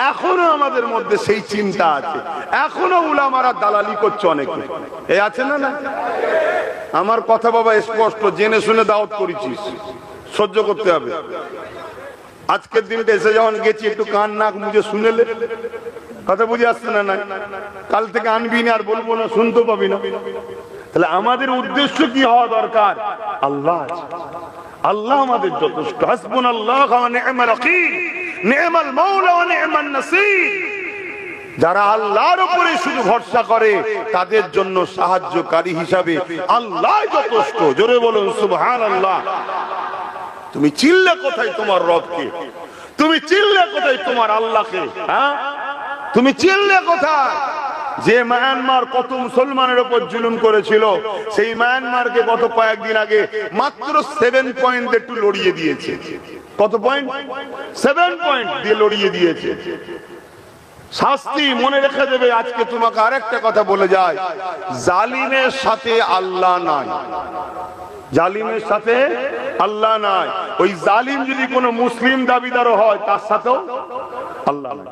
এখনো আমাদের মধ্যে সেই চিন্তা আছে। এখনো উলামারা দালালি করছে অনেকে। এই আছে না? না, আমার কথা বাবা স্পষ্ট, জেনে শুনে দাওয়াত করেছিস, সহ্য করতে হবে। আজকের দিনটা এসে যখন গেছি একটু কান নাক মুজে শুনেলে, কথা বুঝে আসছে না? না, কাল থেকে আনবি না, আর বলবো না, শুনতে পাবি না। তাহলে আমাদের উদ্দেশ্য কি হওয়া দরকার? আল্লাহ আছে, আল্লাহ আমাদের যথেষ্ট। হাসবুনাল্লাহু ওয়া নি'মাল ওয়াকিল, নি'মাল মাওলা ওয়া নি'মান নাসীর। যারা আল্লাহর উপরে শুধু ভরসা করে তাদের জন্য সাহায্যকারী হিসাবে আল্লাহ যথেষ্ট। জোরে বলুন সুবহানাল্লাহ। তুমি চিল্লে কোথায় তোমার রবকে? তুমি চিল্লে কোথায় তোমার আল্লাহকে? হ্যাঁ, তুমি চিল্লে কোথায়? যে মায়ানমার কত মুসলমানের উপর জুলুম করেছিল, সেই মায়ানমারকে গত কয়েকদিন আগে মাত্র 7 পয়েন্ট একটু লড়িয়ে দিয়েছে। কত পয়েন্ট? 7 পয়েন্ট দিয়ে লড়িয়ে দিয়েছে। শাস্তি মনে রেখে দেবে। আজকে তোমাকে আরেকটা কথা বলে যায়, জালিমের সাথে আল্লাহ নাই। জালিমের সাথে আল্লাহ নাই। ওই জালিম যদি কোনো মুসলিম দাবিদারও হয় তার সাথেও আল্লাহ নাই।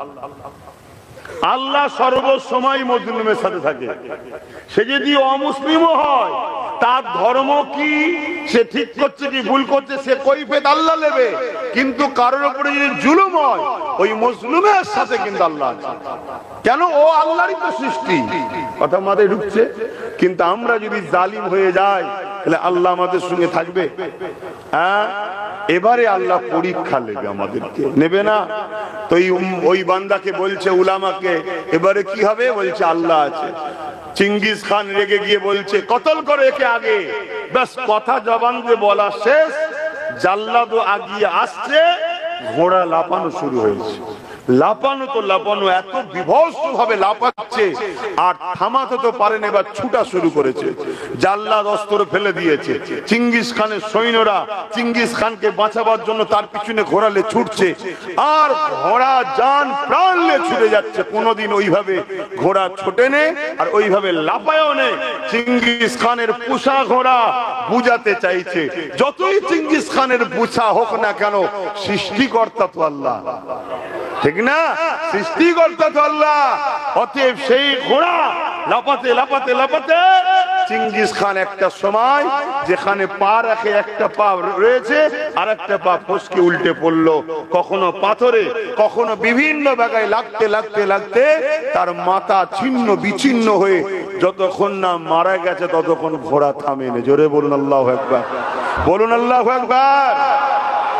আল্লাহ সর্বসময় মজলুমের সাথে থাকে। সে যদি অমুসলিমও হয়, তার ধর্ম কি, সে ঠিক করছে কি ভুল করছে, সে কৈফিয়ত আল্লাহ নেবে। কিন্তু কারোর উপরে যদি জুলুম হয়, ওই মজলুমের সাথে কিন্তু আল্লাহ আছে। কেন? ও আল্লাহরই তো সৃষ্টি। কথা মাথায় ঢুকছে? কিন্তু আমরা যদি জালিম হয়ে যাই, তাহলে আল্লাহ আমাদের সঙ্গে থাকবে? হ্যাঁ, এবারে আল্লাহ পরীক্ষা নেবে আমাদেরকে, নেবে না? তো ওই বান্দাকে বলছে, উলামাকে, এবারে কি হবে? বলছে আল্লাহ আছে। চিঙ্গিস খান রেগে গিয়ে বলছে কতল করে একে আগে। ব্যাস কথা জবান দিয়ে বলা শেষ, জাল্লাদও আগিয়ে আসছে, ঘোড়া লাপানো শুরু হয়েছে। লাপানো তো লাপানো, এত বিভৎস ভাবে লাপাচ্ছে, আর থামাতে তো পারেন, এবার ছুটা শুরু করেছে। জাল্লাদ অস্ত্র ফেলে দিয়েছে। চিঙ্গিস খানের সৈন্যরা চিঙ্গিস খানকে বাঁচাবার জন্য তার পিছনে ঘোড়ালে ছুটছে, আর ঘোড়া জান প্রাণ নিয়ে ছুটে যাচ্ছে। কোনোদিন ওইভাবে ঘোড়া ছোটে নে, আর ওইভাবে লাপায়ও নে। চিঙ্গিস খানের পুষা ঘোড়া বুঝাতে চাইছে, যতই চিঙ্গিস খানের পুষা হোক না কেন, সৃষ্টিকর্তা তো আল্লাহ, ঠিক না? সৃষ্টিকর্তা তো আল্লাহ। অতএব সেই ঘোড়া লাপাতে লাপাতে লাপাতে চিঙ্গিস খান একটা সময় যেখানে পা রাখে একটা পা রয়েছে, আর একটা পা ফসকে উল্টে পড়লো, কখনো পাথরে, কখনো বিভিন্ন জায়গায় লাগতে লাগতে লাগতে তার মাথা ছিন্ন বিচ্ছিন্ন হয়ে যতক্ষণ না মারা গেছে ততক্ষণ ঘোড়া থামেনি। জোরে বলুন আল্লাহু আকবার, বলুন আল্লাহু আকবার।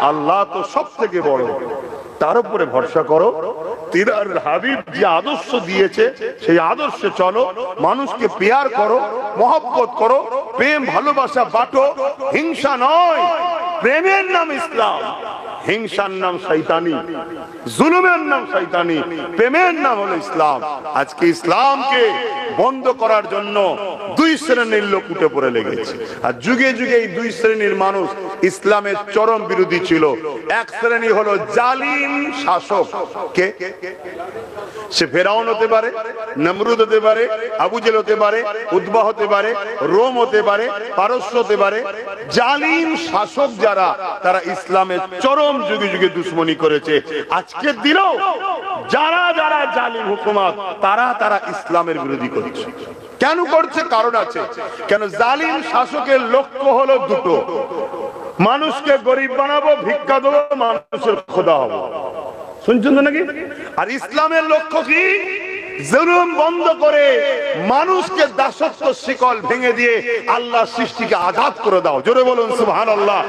আল্লাহ তো সব থেকে বড়, তার উপরে ভরসা করো। তিনার হাবিব যে আদর্শ দিয়েছে সেই আদর্শে চলো, মানুষকে পেয়ার করো, মহব্বত করো, প্রেম ভালোবাসা বাটো। হিংসা নয়, প্রেমের নাম ইসলাম, হিংসার নাম শয়তানি, জুলুমের নাম শয়তানি, প্রেমের নাম হলো ইসলাম। আজকে ইসলামকে বন্ধ করার জন্য দুই শ্রেণীর লোক উঠে পড়ে লেগেছে, আর যুগে যুগে এই দুই শ্রেণীর মানুষ ইসলামের চরম বিরোধী ছিল। এক শ্রেণী হলো জালিম শাসক। কে? সে ফেরাউন হতে পারে, নমরুদ হতে পারে, আবু জেল হতে পারে, উতবা হতে পারে, রোম হতে পারে, পারস্য হতে পারে। জালিম শাসক যারা, তারা ইসলামের চরম যুগে যুগে দুশ্মনী করেছে। আজকের দিনেও যারা যারা জালিম হুকুমত, তারা তারা ইসলামের বিরোধী করছে। কেন করছে? কারণ আছে। কেন? জালিম শাসকের লক্ষ্য হলো দুটো, মানুষকে গরিব বানাবো, ভিক্ষা দেবো, মানুষের খোদা হবো। শুনছেন তো নাকি? আর ইসলামের লক্ষ্য কি? জুলুম বন্ধ করে মানুষকে দাসত্ব শিকল ভেঙে দিয়ে আল্লাহ সৃষ্টিকে আজাদ করে দাও। জোরে বলুন সুবহানাল্লাহ,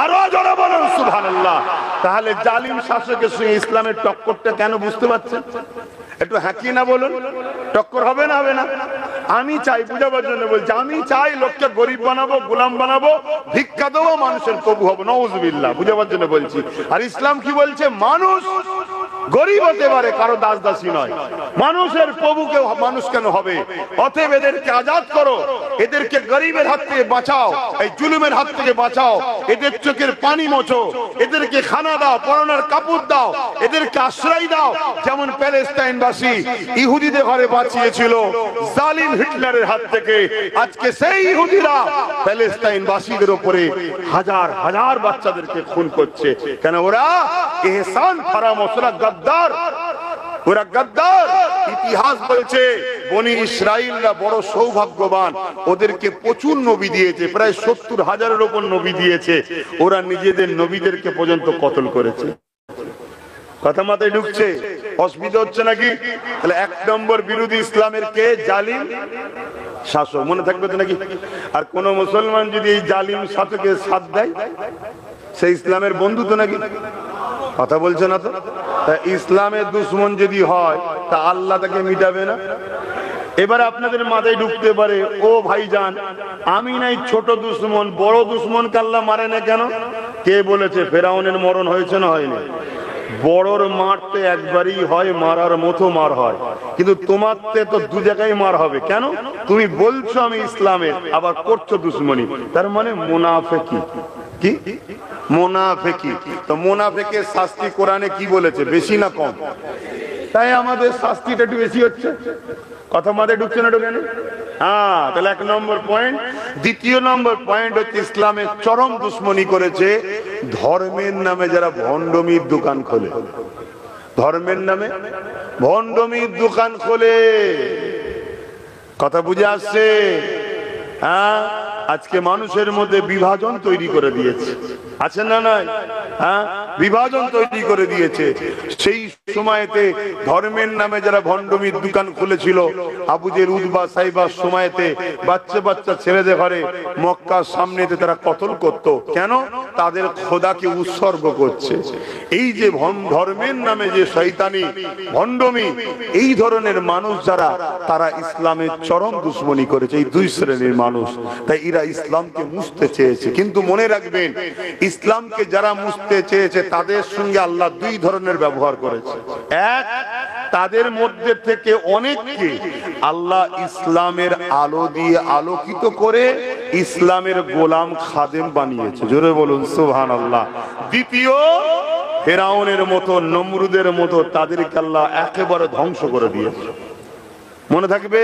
আরো জোরে বলুন সুবহানাল্লাহ। তাহলে জালিম শাসকের সঙ্গে ইসলামের টক্করটা কেন বুঝতে পারছেন? একটু হাঁকি না বলুন, টক্কর হবে না? হবে না? আমি চাই, বুঝাবার জন্য বলছি, আমি চাই লোককে গরিব বানাবো, গোলাম বানাবো, ভিক্ষা দেবো, মানুষের প্রভু হবো, নাউজুবিল্লাহ, বুঝাবার জন্য বলছি। আর ইসলাম কি বলছে? মানুষ গরিব হতে পারে, কারো দাস দাসী নয়, মানুষের প্রভুকে মানুষ কেন হবে? অতএব এদেরকে আজাদ করো, এদেরকে গরিবের হাত থেকে বাঁচাও, এই জুলুমের হাত থেকে বাঁচাও, এদের চোখের পানি মোছো, এদেরকে খানা দাও, পরনের কাপড় দাও, এদেরকে আশ্রয় দাও। যেমন প্যালেস্টাইনবাসী ইহুদিদের ঘরে বাঁচিয়েছিল জালিম হিটলারের হাত থেকে, আজকে সেই ইহুদিরা প্যালেস্টাইনবাসীদের উপরে হাজার হাজার বাচ্চাদেরকে খুন করছে। কেন? ওরা ইহসান ফারামোশ, ওরা গদ্দার, ওরা গদ্দার। ইতিহাস বলছে বনি ইসরাইলরা বড় সৌভাগ্যবান, ওদেরকে প্রচুর নবী দিয়েছে, প্রায় 70,000-এর উপর নবী দিয়েছে। ওরা নিজেদের নবীদেরকে পর্যন্ত কতল করেছে। কথা মাথায় ঢুকছে? অসুবিধা হচ্ছে নাকি? তাহলে 1 নম্বর বিরোধী ইসলামের কে? জালিম শাসক। মনে থাকবে তো নাকি? আর কোন মুসলমান যদি এই জালিম শাসকের সাথ দেয়, সে ইসলামের বন্ধু তো নাকি? কথা বলছে না তো? ইসলামের দুশ্মন যদি হয় তা আল্লাহ তাকে মিটাবে না? এবারে আপনাদের মাথায় ঢুকতে পারে, ও ভাইজান, আমি নাই ছোট দুশ্মন, বড় দুশ্মনকে আল্লাহ মারে না কেন? কে বলেছে? ফেরাউনের মরণ হয়েছে না হয়নি? বড়র মারতে একবারই হয়, মারার মতো মার হয়, কিন্তু তোমারতে তো 2 জায়গায় মার হবে। কেন? তুমি বলছো আমি ইসলামের, আবার করছো দুশ্মনী, তার মানে মুনাফিকি। কি মুনাফিকি? তো মুনাফিকের শাস্তি কোরআনে কি বলেছে? বেশি না কম? তাই আমাদের শাস্তিটা একটু বেশি হচ্ছে। কথা মাথায় ঢুকছে না? ঢুকে না? হ্যাঁ, তাহলে 1 নম্বর পয়েন্ট। দ্বিতীয় নম্বর পয়েন্ট হচ্ছে ইসলামের চরম দুশ্মনী করেছে ধর্মের নামে যারা ভণ্ডমির দোকান খোলে। ধর্মের নামে ভণ্ডমির দোকান খোলে। কথা বুঝে আসছে? হ্যাঁ, আজকে মানুষের মধ্যে বিভাজন তৈরি করে দিয়েছে, আছে না নাই? হ্যাঁ, বিভাজন তৈরি করে দিয়েছে। সেই সময়তে ধর্মের নামে যারা ভণ্ডমির দোকান খুলেছিল, আবু জেহেল উতবা সাইবার সময়তে বাচ্চা বাচ্চা ছেলেদের ঘরে মক্কার সামনেতে তারা কতল করত। কেন? তাদের খোদাকে উৎসর্গ করছে। এই যে ধর্মের নামে যে শয়তানি ভণ্ডমি, এই ধরনের মানুষ যারা, তারা ইসলামের চরম দুশ্মনী করেছে। এই 2 শ্রেণীর মানুষ, তাই এরা ইসলামকে মুছতে চেয়েছে। কিন্তু মনে রাখবেন, ইসলামকে যারা মুছতে চেয়েছে তাদের সঙ্গে আল্লাহ 2 ধরনের ব্যবহার করেছে। এক, তাদের মধ্যে থেকে অনেককে আল্লাহ ইসলামের আলো দিয়ে আলোকিত করে ইসলামের গোলাম খাদেম বানিয়েছে। জোরে বলুন সুবহানাল্লাহ। দ্বিতীয়, ফেরাউনের মতো, নমরুদের মতো তাদেরকে আল্লাহ একেবারে ধ্বংস করে দিয়েছে। মনে থাকবে?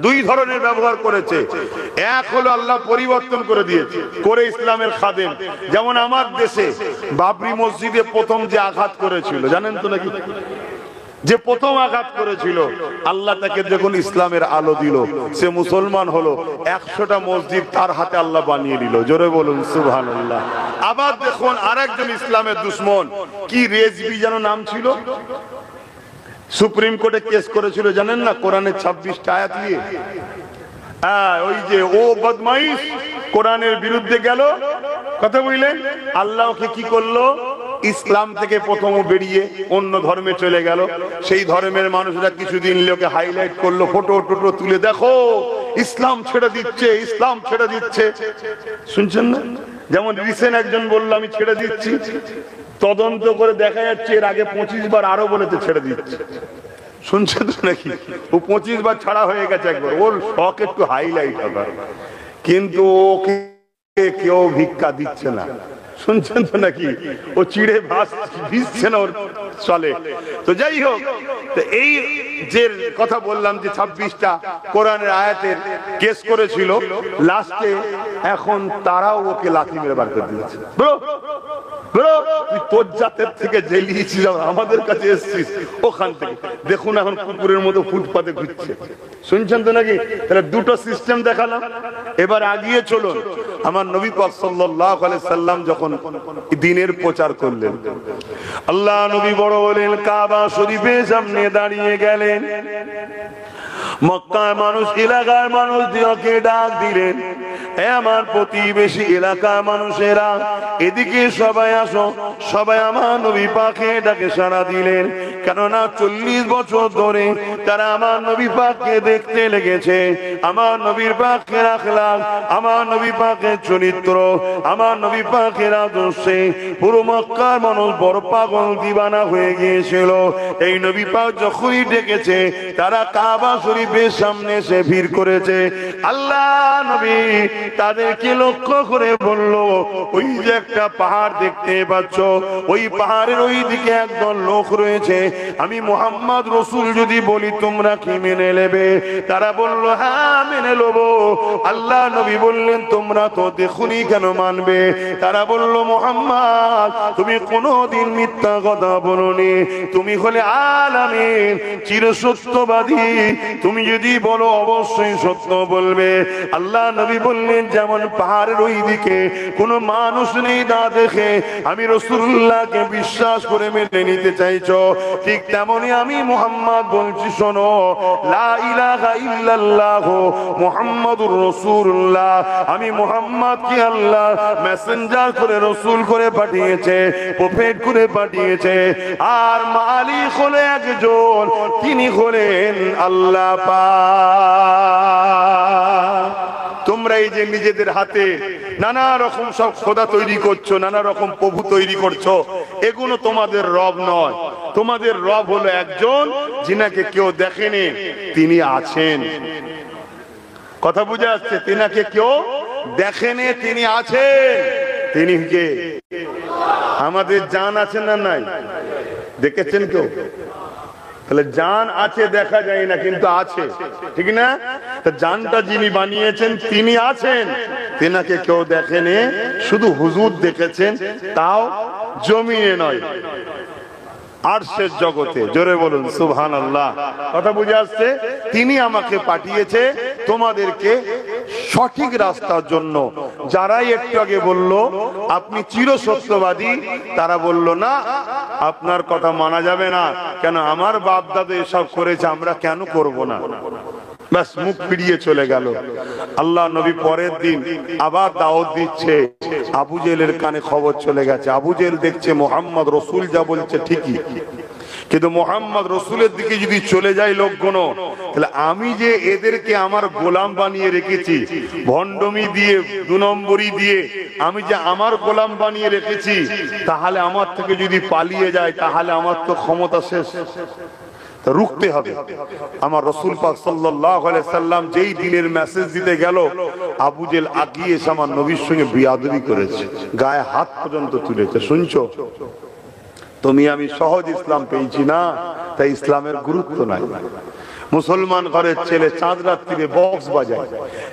2 ধরনের ব্যবহার করেছে। এক হলো আল্লাহ পরিবর্তন করে দিয়েছে, করে ইসলামের খাদেম। যেমন আমার দেশে বাবরি মসজিদে প্রথম যে আঘাত করেছিল, জানেন তো নাকি? যে প্রথম আঘাত করেছিল, আল্লাহ তাকে যখন ইসলামের আলো দিল, সে মুসলমান হলো। 100টা মসজিদ তার হাতে আল্লাহ বানিয়ে দিল। জোরে বলুন সুবহানাল্লাহ। আবার দেখুন আরেকজন ইসলামের দুশ্মন, কি রেজবি যেন নাম ছিল, সুপ্রিম কোর্টে কেস করেছিল, জানেন না? কোরআনের 26টা আয়াত নিয়ে। ওই যে ও বদমাইশ কোরআনের বিরুদ্ধে গেল, কথা বুঝলেন? আল্লাহকে কি করলো? ইসলাম থেকে প্রথম বেরিয়ে অন্য ধর্মে চলে গেল। সেই ধর্মের মানুষরা কিছুদিন লোকে হাইলাইট করলো, ফটো টোটো তুলে, দেখো ইসলাম ছেড়ে দিচ্ছে, ইসলাম ছেড়ে দিচ্ছে। শুনছেন না? যেমন রিসেন্ট একজন বললো আমি ছেড়ে দিচ্ছি, তদন্ত করে দেখা যাচ্ছে এর আগে 25 বার আরো বলেছে ছেড়ে দিচ্ছে। শুনছেন তো নাকি? ও 25 বার ছাড়া হয়ে গেছে একবার। ওর শখ একটু হাইলাইট হবে, কিন্তু ওকে কেউ ভিক্ষা দিচ্ছে না। শুনছেন তো নাকি? ও চিড়ে ভিজছে না, ওর চলে। তো যাই হোক, তো এই যে কথা বললাম যে 26টা কোরআনের আয়াতের কেস করেছিল, লাস্টে এখন তারাও ওকে লাথি মেরে বার করে দিয়েছে। তুই তোর জাতের থেকে জেলিয়েছিস, আমাদের কাছে এসছিস ওখান থেকে। দেখুন এখন কুকুরের মতো ফুটপাতে ঘুরছে। শুনছেন তো নাকি? তাহলে 2টো সিস্টেম দেখালাম। এবার আগিয়ে চলুন। আমার নবী পাক সাল্লাল্লাহু আলাইহি সাল্লাম যখন দ্বীনের প্রচার করলেন, আল্লাহ নবী বড় হলেন, কাবা শরীফের সামনে দাঁড়িয়ে গেলেন। মক্কার মানুষ, এলাকার মানুষ দিকে ডাক দিলেন, এ আমার প্রতিবেশী এলাকার মানুষেরা, এদিকে সবাই আসো। সবাই আমার নবী পাকে ডাকে সাড়া দিলেন। কেননা 40 বছর ধরে তারা আমার নবী পাককে দেখতে লেগেছে। আমার নবীর পাকের আখলাক, আমার নবী পাকের চরিত্র, আমার নবী পাকের আদর্শে পুরো মক্কার মানুষ বড় পাগল দিবানা হয়ে গিয়েছিল। এই নবী পাক যখনই ডেকেছে তারা কাবা শরীফের সামনে এসে ভিড় করেছে। আল্লাহ নবী তাদেরকে লক্ষ্য করে বলল, ওই যে একটা পাহাড় দেখতে পাচ্ছ, ওই পাহাড়ের ওই দিকে একদল লোক রয়েছে, আমি মুহাম্মদ রাসূল যদি বলি তোমরা কি মেনে নেবে? তারা বলল হ্যাঁ মেনে নেব। আল্লাহ নবী বললেন তোমরা তো দেখুনি কেন মানবে? তারা বলল মুহাম্মদ তুমি কোনোদিন মিথ্যা কথা বলোনি, তুমি হলে আলামিন চিরসত্যবাদী, তুমি যদি বলো অবশ্যই সত্য বলবে। আল্লাহ নবী বললেন যেমন পাহাড়ের ওই দিকে কোনো মানুষ নেই তা দেখে আমি রাসূলুল্লাহকে বিশ্বাস করে মেনে নিতে চাইছো, ঠিক তেমনি আমি মুহাম্মদ বলছি শোনো, লা ইলাহা ইল্লাল্লাহ মুহাম্মাদুর রাসূলুল্লাহ, আমি মুহাম্মদকে আল্লাহ মেসেঞ্জার করে রাসূল করে পাঠিয়েছে, প্রফেট করে পাঠিয়েছে, আর মালিক হলো একজন, তিনি হলেন আল্লাহ পাক। তোমরা এই যে নিজেদের হাতে নানা রকম সব খোদা তৈরি করছো, নানা রকম প্রভু তৈরি করছো, এগুলো তোমাদের রব নয়। তোমাদের রব হলো একজন, যিনাকে কেউ দেখেনি, তিনি আছেন। কথা বুঝে আসছে? তিনাকে কেউ দেখেনি, তিনি আছেন। তিনি কে? আমাদের জান আছে না নাই? দেখেছেন কেউ? তাহলে জান আছে, দেখা যায় না, কিন্তু আছে, ঠিক না? তা জানটা যিনি বানিয়েছেন তিনি আছেন, তিনাকে কেউ দেখেনি, শুধু হুজুর দেখেছেন, তাও জমিনে নয়, আরশের জগতে। জোরে বলুন সুবহানাল্লাহ। কথা বুঝে আসছে? তিনি আমাকে পাঠিয়েছে তোমাদেরকে সঠিক রাস্তার জন্য। যারাই একটু আগে বলল আপনি চিরসত্যবাদী, তারা বলল না আপনার কথা মানা যাবে না, কেন আমার বাপ দাদা এসব করেছে, আমরা কেন করব না? ব্যাস মুখ ফিরিয়ে চলে গেল। আল্লাহ নবী পরের দিন আবার দাওয়াত দিচ্ছে। আবু জেহেলের কানে খবর চলে গেছে। আবু জেহেল দেখছে মুহাম্মদ রাসূল যা বলছে ঠিকই, কিন্তু মুহাম্মদ রাসূলের দিকে যদি চলে যায় লোকগুলো, তাহলে আমি যে এদেরকে আমার গোলাম বানিয়ে রেখেছি, ভণ্ডমি দিয়ে, 2 নম্বরই দিয়ে আমি যে আমার গোলাম বানিয়ে রেখেছি, তাহলে আমার থেকে যদি পালিয়ে যায় তাহলে আমার তো ক্ষমতা শেষ, রুখতে হবে। আমার রাসূল পাক সাল্লাল্লাহু আলাইহি সাল্লাম যেই দিনের মেসেজ দিতে গেল, আবু জেহেল আগিয়ে এসে আমার নবীর সঙ্গে বিয়াদবি করেছে, গায়ে হাত পর্যন্ত তুলেছে। শুনছো? তুমি আমি সহজ ইসলাম পেয়েছি না, তাই ইসলামের গুরুত্ব নাই। মুসলমান ঘরের ছেলে চাঁদ রাত্রিরে বক্স বাজায়,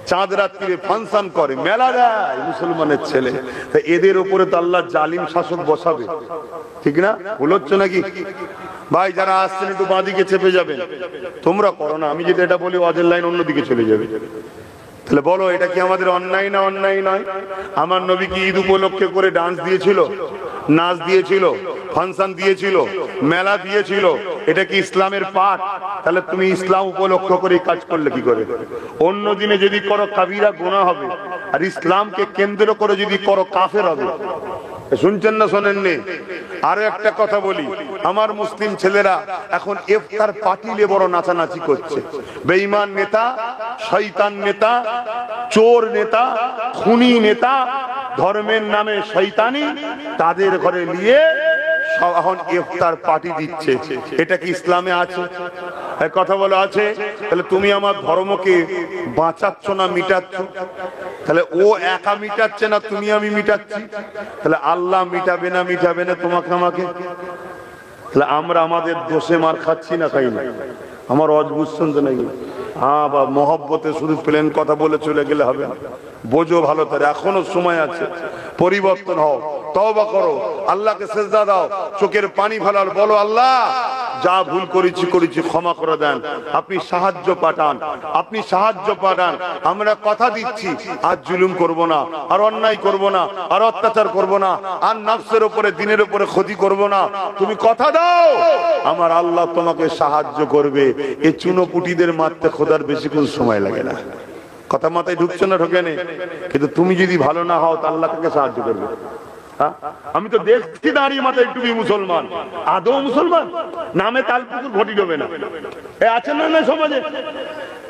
চাঁদ রাত্রিরে ফাংশন করে, মেলা দেয় মুসলমানের ছেলে, তা এদের উপরে তো আল্লাহ জালিম শাসক বসাবে, ঠিক না? ভুল হচ্ছে নাকি ভাই? যারা আসছেন একটু বাঁদিকে চেপে যাবেন। তোমরা করো না, আমি যদি এটা বলি ওয়াজের লাইন অন্যদিকে চলে যাবে। তাহলে বলো এটা কি আমাদের অন্যায় না অন্যায় নয়? আমার নবী কি ঈদ উপলক্ষে করে ডান্স দিয়েছিল, নাচ দিয়েছিল, ফাংশন দিয়েছিল, মেলা দিয়েছিল? এটা কি ইসলামের পাঠ? তাহলে তুমি ইসলাম উপলক্ষ করে কাজ করলে কি করে? অন্য দিনে যদি করো কাবিরা গুনাহ হবে, আর ইসলামকে কেন্দ্র করে যদি করো কাফের হবে। শুনছেন না শোনেননি? আরো একটা কথা বলি, আমার মুসলিম ছেলেরা এখন ইফতার পার্টিলে বড় নাচানাচি করছে। বেঈমান নেতা, শয়তান নেতা, চোর নেতা, খুনি নেতা, ধর্মের নামে শয়তানি, তাদের ঘরে নিয়ে এখন ইফতার পার্টি দিচ্ছে। এটা কি ইসলামে আছে? কথা বলো আছে? তাহলে তুমি আমার ধর্মকে বাঁচাচ্ছ না মিটাচ্ছ? তাহলে ও একা মিটাচ্ছে না, তুমি আমি মিটাচ্ছি, তাহলে আল্লাহ মিটাবে না, মিটাবে না তোমাকে আমাকে? তাহলে আমরা আমাদের দোষে মার খাচ্ছি না, খাই না? আমার অজ বুঝছেন তো নাকি? হ্যাঁ বা মহব্বতে শুধু প্লেন কথা বলে চলে গেলে হবে না, বোঝো ভালো করে, এখনো সময় আছে, পরিবর্তন হও, তওবা করো, আল্লাহকে সেজদা দাও, চোখের পানি ফেলার, বলো আল্লাহ যা ভুল করেছি ক্ষমা করে দেন, আপনি সাহায্য পাঠান, আপনি সাহায্য পাঠান। আমরা কথা দিচ্ছি আর জুলুম করব না, আর অন্যায় করব না, আর অত্যাচার করব না, আর নফসের উপরে দিনের উপরে ক্ষতি করব না। তুমি কথা দাও, আমার আল্লাহ তোমাকে সাহায্য করবে। এই চুনোপুটিদের মারতে খোদার বেশিক্ষণ সময় লাগে না। কথা মাথায় ঢুকছে না? ঢোকে নেই? কিন্তু তুমি যদি ভালো না হও তা আল্লাহ কাকে সাহায্য করবে? আমি তো দেখছি দাঁড়িয়ে মাথায় টুপি মুসলমান, আদৌ মুসলমান? নামে তালপুকুর ঘটি ডোবে না, এ আছে না না সমাজে?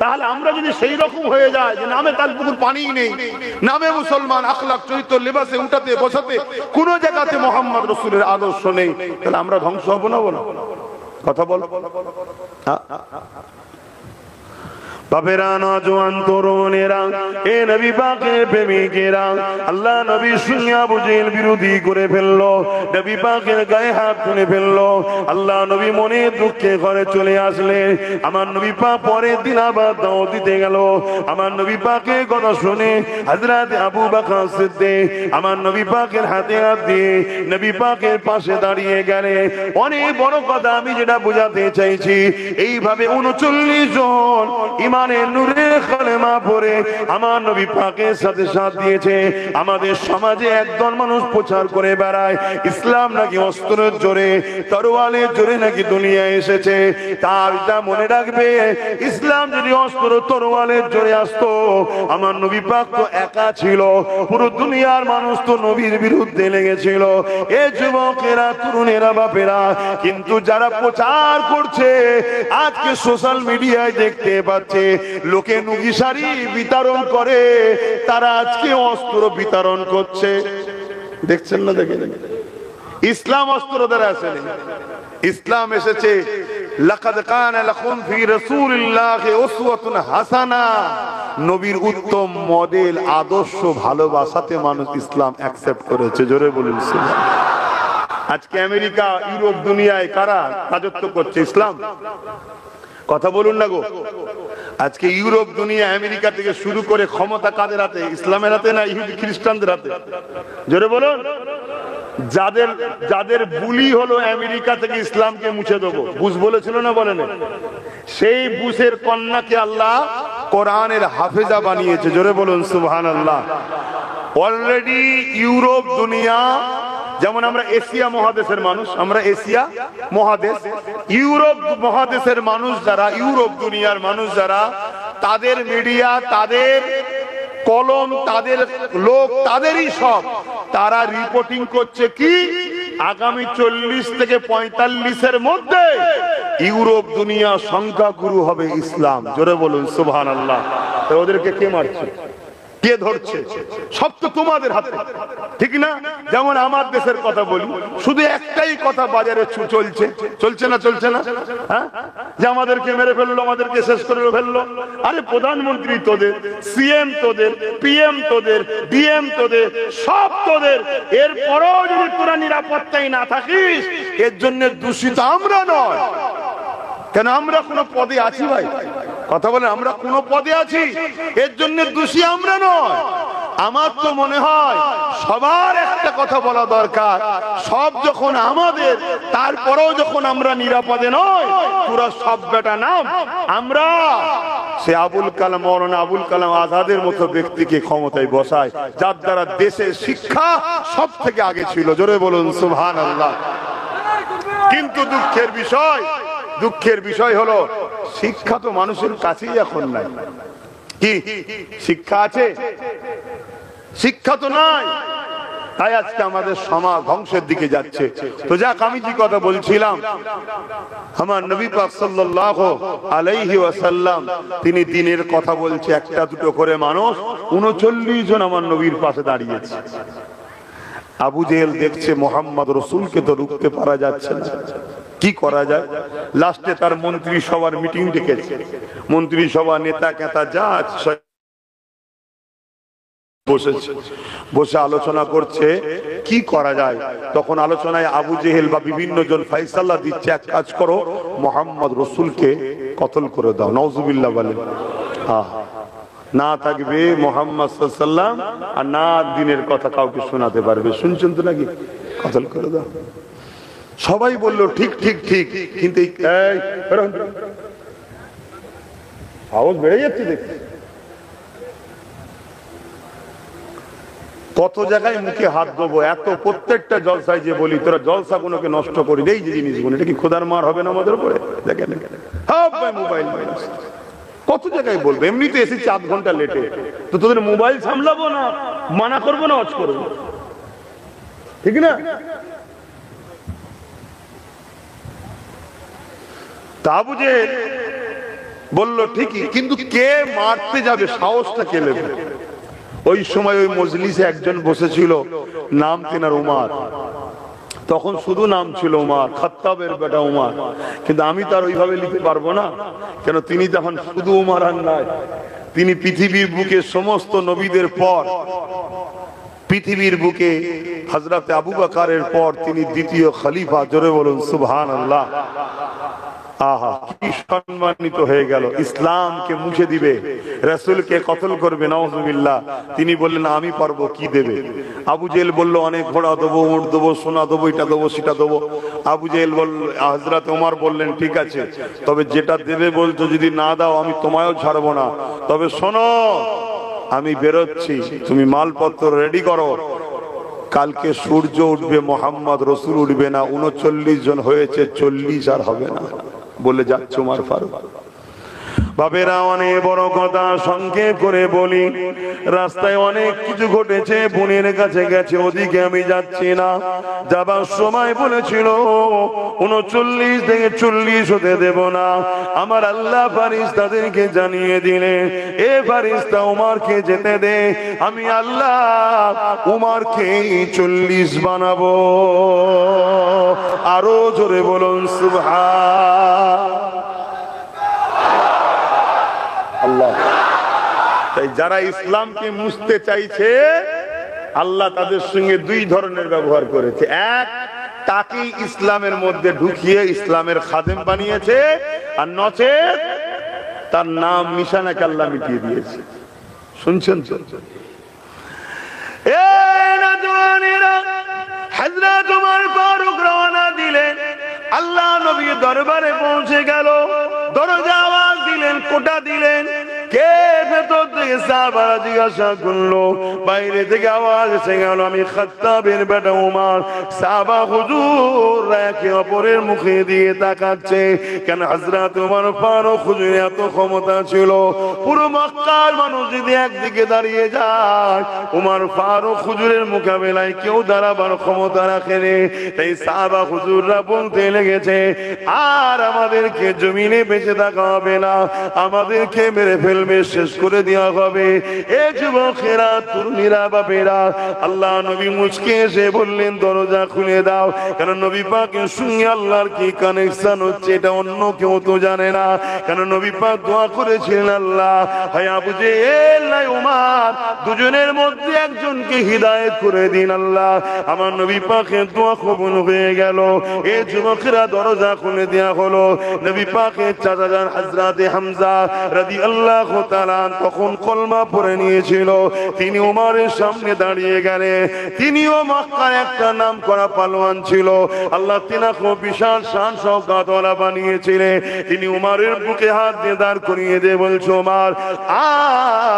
তাহলে আমরা যদি সেই রকম হয়ে যায় যে নামে তালপুকুর পানিই নেই, নামে মুসলমান, আখলাক চরিত্র লেবাসে উঠাতে বসাতে কোন জায়গাতে মোহাম্মদ রসুলের আদর্শ নেই, তাহলে আমরা ধ্বংস হবো না? বলো, কথা বল। বাপেরা, নওজোয়ান তরুণেরা, এ নবী পাকের প্রেমিকেরা, আল্লাহ নবী শুনে আবু জেহেল বিরোধী করে ফেললো, নবী পাকের গায়ে হাত তুলে ফেললো। আল্লাহ নবী মনে দুঃখে ঘরে চলে আসলে আমার নবী পাক পরের দিন আবার দাওয়াত দিতে গেল। আমার নবী পাকের কথা শুনে হযরত আবু বকর সিদ্দিক আমার নবী পাকের হাতে হাত দিয়ে নবী পাকের পাশে দাঁড়িয়ে গেলে। অনেক বড় কথা আমি যেটা বোঝাতে চাইছি, এইভাবে 39 জন ইমানের নূরে কালেমা পড়ে আমার নবী পাকের সাথে সাথ দিয়েছে। আমাদের সমাজে একদল মানুষ প্রচার করে বেড়ায় ইসলাম নাকি অস্ত্রের জোরে, তরোয়ালের জোরে নাকি দুনিয়ায় এসেছে। তারটা মনে রাখবে, ইসলাম যদি অস্ত্র তরোয়ালের জোরে আসতো, আমার নবী পাক তো একা ছিল, পুরো দুনিয়ার মানুষ তো নবীর বিরুদ্ধে লেগেছিল। এ যুবকেরা, তরুণেরা, বাপেরা, কিন্তু যারা প্রচার করছে আজকে সোশ্যাল মিডিয়ায় দেখতে পাচ্ছে লোকে নুগি শাড়ি বিতরণ করে, তারা আজকে অস্ত্র বিতরণ করছে। দেখছেন না? দেখে ইসলাম অস্ত্র দ্বারা আসেনি, ইসলাম এসেছে লাকাদ কানা লাকুম ফি রাসূলিল্লাহি উসওয়াতুন হাসানা, নবীর উত্তম মডেল আদর্শ ভালোবাসাতে মানুষ ইসলাম অ্যাকসেপ্ট করেছে। জোরে বলুন সুবহানাল্লাহ। আজকে আমেরিকা, ইউরোপ, দুনিয়ায় কারা রাজত্ব করছে? ইসলাম। কথা বলুন না গো। আজকে ইউরোপ, দুনিয়া, আমেরিকা থেকে শুরু করে ক্ষমতা কাদের হাতে? ইসলামের হাতে না ইহুদি খ্রিস্টানদের হাতে? জোরে বলুন। যাদের বুলি হলো আমেরিকা থেকে ইসলামকে মুছে দেবো, বুশ বলেছিল না? বলেন। সেই বুশের কন্যাকে আল্লাহ কোরআনের হাফেজা বানিয়েছে। জোরে বলুন সুবহানাল্লাহ। অলরেডি ইউরোপ, দুনিয়া, যেমন আমরা এশিয়া মহাদেশের মানুষ, আমরা এশিয়া মহাদেশ, ইউরোপ মহাদেশের মানুষ যারা, ইউরোপ দুনিয়ার মানুষ যারা, তাদের মিডিয়া, তাদের কলম, তাদের লোক, তাদেরই সব, তারা রিপোর্টিং করছে কি আগামী 40 থেকে 45-এর মধ্যে ইউরোপ দুনিয়া সংখ্যাগুরু হবে ইসলাম। জোরে বলুন সুবহানাল্লাহ। তো ওদেরকে কে মারছে, কে ধরছে? সব তো তোমাদের হাতে, ঠিক না? যেমন আমার দেশের কথা বলি, শুধু একটাই কথা বাজারে চলছে না? চলছে না? হ্যাঁ, যে আমাদেরকে মেরে ফেললো, আমাদেরকে শেষ করে ফেললো। আরে প্রধানমন্ত্রী তোদের, সিএম তোদের, পিএম তোদের, ডিএম তোদের, সব তোদের। এরপরেও যদি তোরা নিরাপত্তায় না থাকিস, এর জন্য দূষিত আমরা নয়। কেন আমরা কোনো পদে আছি ভাই? কথা বলেন, আমরা কোনো পদে আছি, এর জন্য দোষী আমরা নয়। আমার তো মনে হয় সবার একটা কথা বলা দরকার, সব যখন আমাদের, তারপরেও যখন আমরা নিরাপদে নয়, পুরো সব বেটা নাম আমরা। সে আবুল কালাম, মৌলানা আবুল কালাম আজাদের মতো ব্যক্তিকে ক্ষমতায় বসায়, যার দ্বারা দেশের শিক্ষা সব থেকে আগে ছিল। জোরে বলুন সুবহানাল্লাহ। কিন্তু দুঃখের বিষয় হলো শিক্ষা তো মানুষের কাছেই এখন নাই। কি শিক্ষা আছে? শিক্ষা তো নাই। তাই আজকে আমাদের সমাজ ধ্বংসের দিকে যাচ্ছে। তো যাক, আমি যে কথা বলছিলাম, আমার নবী পাক সাল্লাল্লাহু আলাইহি ওয়াসাল্লাম তিনি দ্বীনের কথা বলছে, একটা দুটো করে মানুষ, 39 জন আমার নবীর পাশে দাঁড়িয়েছে। আবু জেহেল দেখছে মোহাম্মদ রসুলকে তো রুখতে পারা যাচ্ছে না, কি করা যায়? লাস্টে তার মন্ত্রী সভার মিটিং ডেকেছে। মন্ত্রী সভা, নেতা কেতা যা বসেছে, বসে আলোচনা করছে কি করা যায়। তখন আলোচনায় আবু জেহেল বা বিভিন্ন জন ফাইসাল্লাহ দিচ্ছে, এক কাজ করো, মোহাম্মদ রসুলকে কতল করে দাও। নাউজুবিল্লাহ বলেন। না থাকবে মোহাম্মদ সাল্লাল্লাহু আলাইহি ওয়াসাল্লাম, আর না দ্বীনের কথা কাউকে শোনাতে পারবে। শুনছেন তো নাকি? কতল করে দাও। সবাই বলল ঠিক ঠিক ঠিক, কিন্তু আওয়াজ বেড়ে যাচ্ছে দেখছি। কত জায়গায় মুখে হাত দেবো, এত প্রত্যেকটা জলসায় যে বলি তোরা জলসা গুলোকে নষ্ট করি, এই যে জিনিসগুলো, এটা কি খোদার মার হবে না আমাদের উপরে? দেখেন মোবাইল কত জায়গায় বলবো। এমনিতে এসেছি 8 ঘন্টা লেটে, তো তোদের মোবাইল সামলাবো না, মানা করবো না, অজ করবো? ঠিক না? আবু জেহেল বলল ঠিকই, কিন্তু কে মারতে যাবে, সাহসটা কে নেবে? ওই সময় ওই মজলিসে একজন বসেছিল, নাম তিনার উমার। তখন শুধু নাম ছিল উমার, খাত্তাবের বেটা উমার, কিন্তু আমি তার ওইভাবে লিখতে পারবো না, কেন তিনি তখন শুধু উমার আর নাই, তিনি পৃথিবীর বুকে সমস্ত নবীদের পর, পৃথিবীর বুকে হযরত আবু বকরের পর তিনি দ্বিতীয় খলিফা। জোরে বলুন সুবহানাল্লাহ। আহা, কি সম্মানিত হয়ে গেল। ইসলামকে মুছে দিবে, রাসূলকে কতল করবে, নাউজুবিল্লাহ। তিনি বললেন আমি পারবো, কি দেবে? আবু জেহেল বলল অনেক ঘোড়া দেবো, উট দেবো, সোনা দেবো, এটা দেবো, সেটা দেবো। আবু জেহেল বলল, হযরত ওমর বললেন ঠিক আছে, তবে যেটা দেবে বলছো যদি না দাও আমি তোমায়ও ছাড়বো না। তবে শোনো, আমি বেরোচ্ছি, তুমি মালপত্র রেডি করো, কালকে সূর্য উঠবে, মোহাম্মদ রসুল উঠবে না, 39 জন হয়েছে, 40 আর হবে না বলে যাচ্ছে ওমর ফারুক। বাবেরা, অনেক বড় কথা সংক্ষেপ করে বলি, রাস্তায় অনেক কিছু ঘটেছে, বোনের কাছে গেছে, ওদিকে আমি যাচ্ছি না। যাবার সময় বলেছিল 39 থেকে 40 হতে দেব না। আমার আল্লাহ ফারিস্তাদেরকে জানিয়ে দিলেন, এ ফারিস্তা উমরকে যেতে দে, আমি আল্লাহ উমরকে 40 বানাবো। আরো জোরে বলুন সুবহান আল্লাহ। তাই যারা ইসলামকে মুছতে চাইছে, আল্লাহ তাদের সঙ্গে দুই ধরনের ব্যবহার করেছে। এক, তাকে ইসলামের মধ্যে ঢুকিয়ে ইসলামের খাদেম বানিয়েছে, আর নচেত তার নাম নিশানাকে আল্লাহ মিটিয়ে দিয়েছে। শুনছেন তো? হযরত ওমর ফারুক রওনা দিলেন, আল্লাহ নবী দরবারে পৌঁছে গেল, দরজা আওয়াজ দিলেন, কোটা দিলেন, কে? ভেতর থেকে সাহাবারা জিজ্ঞাসা করলো, বাইরে থেকে আওয়াজ এসে গেল, আমি খাত্তাবের বেটা উমর। সাহাবা হুজুর একে অপরের মুখে দিয়ে তাকাচ্ছে, কেন হযরত ওমর ফারুক হুজুরের এত ক্ষমতা ছিল, পুরো মক্কার মানুষ যদি একদিকে দাঁড়িয়ে যায়, ওমর ফারুক হুজুরের মোকাবেলায় কেউ দাঁড়াবার ক্ষমতা রাখেনি। তাই সাহাবা হুজুররা বলতে লেগেছে, আর আমাদেরকে জমিনে বেঁচে থাকা হবে না, আমাদেরকে মেরে ফেলবে, শেষ করে দেওয়া হবে। এ যুবকেরা, তরুণীরা, বাপেরা, আল্লাহ নবী মুচকে এসে বললেন, দরজা খুলে দাও। কারণ নবী পাকের সঙ্গে আল্লাহর কি কানেকশন হচ্ছে এটা অন্য কেউ তো জানে না। কারণ নবী পাক দোয়া করেছিলেন, আল্লাহ হয় আবু জেহেল নাই উমর, দুজনের মধ্যে একজনকে হিদায়াত করে দিন আল্লাহ। আমার নবী পাকের দোয়া কবুল হয়ে গেল। এ যুবকেরা, দরজা খুলে দেওয়া হলো। নবী পাকের চাচা যান হযরত হামজা রাদিয়াল্লাহু তাআলা তখন কলমা পড়ে নিয়েছিল, তিনি উমরের সামনে দাঁড়িয়ে গেলেন। তিনিও মক্কার একটা নাম করা পালোয়ান ছিল, আল্লাহ তিনাকে বিশাল শান শওকত ওয়ালা বানিয়েছিলেন। তিনি উমরের বুকে হাত দিয়ে দাঁড় করিয়ে দিয়ে বলছে, উমর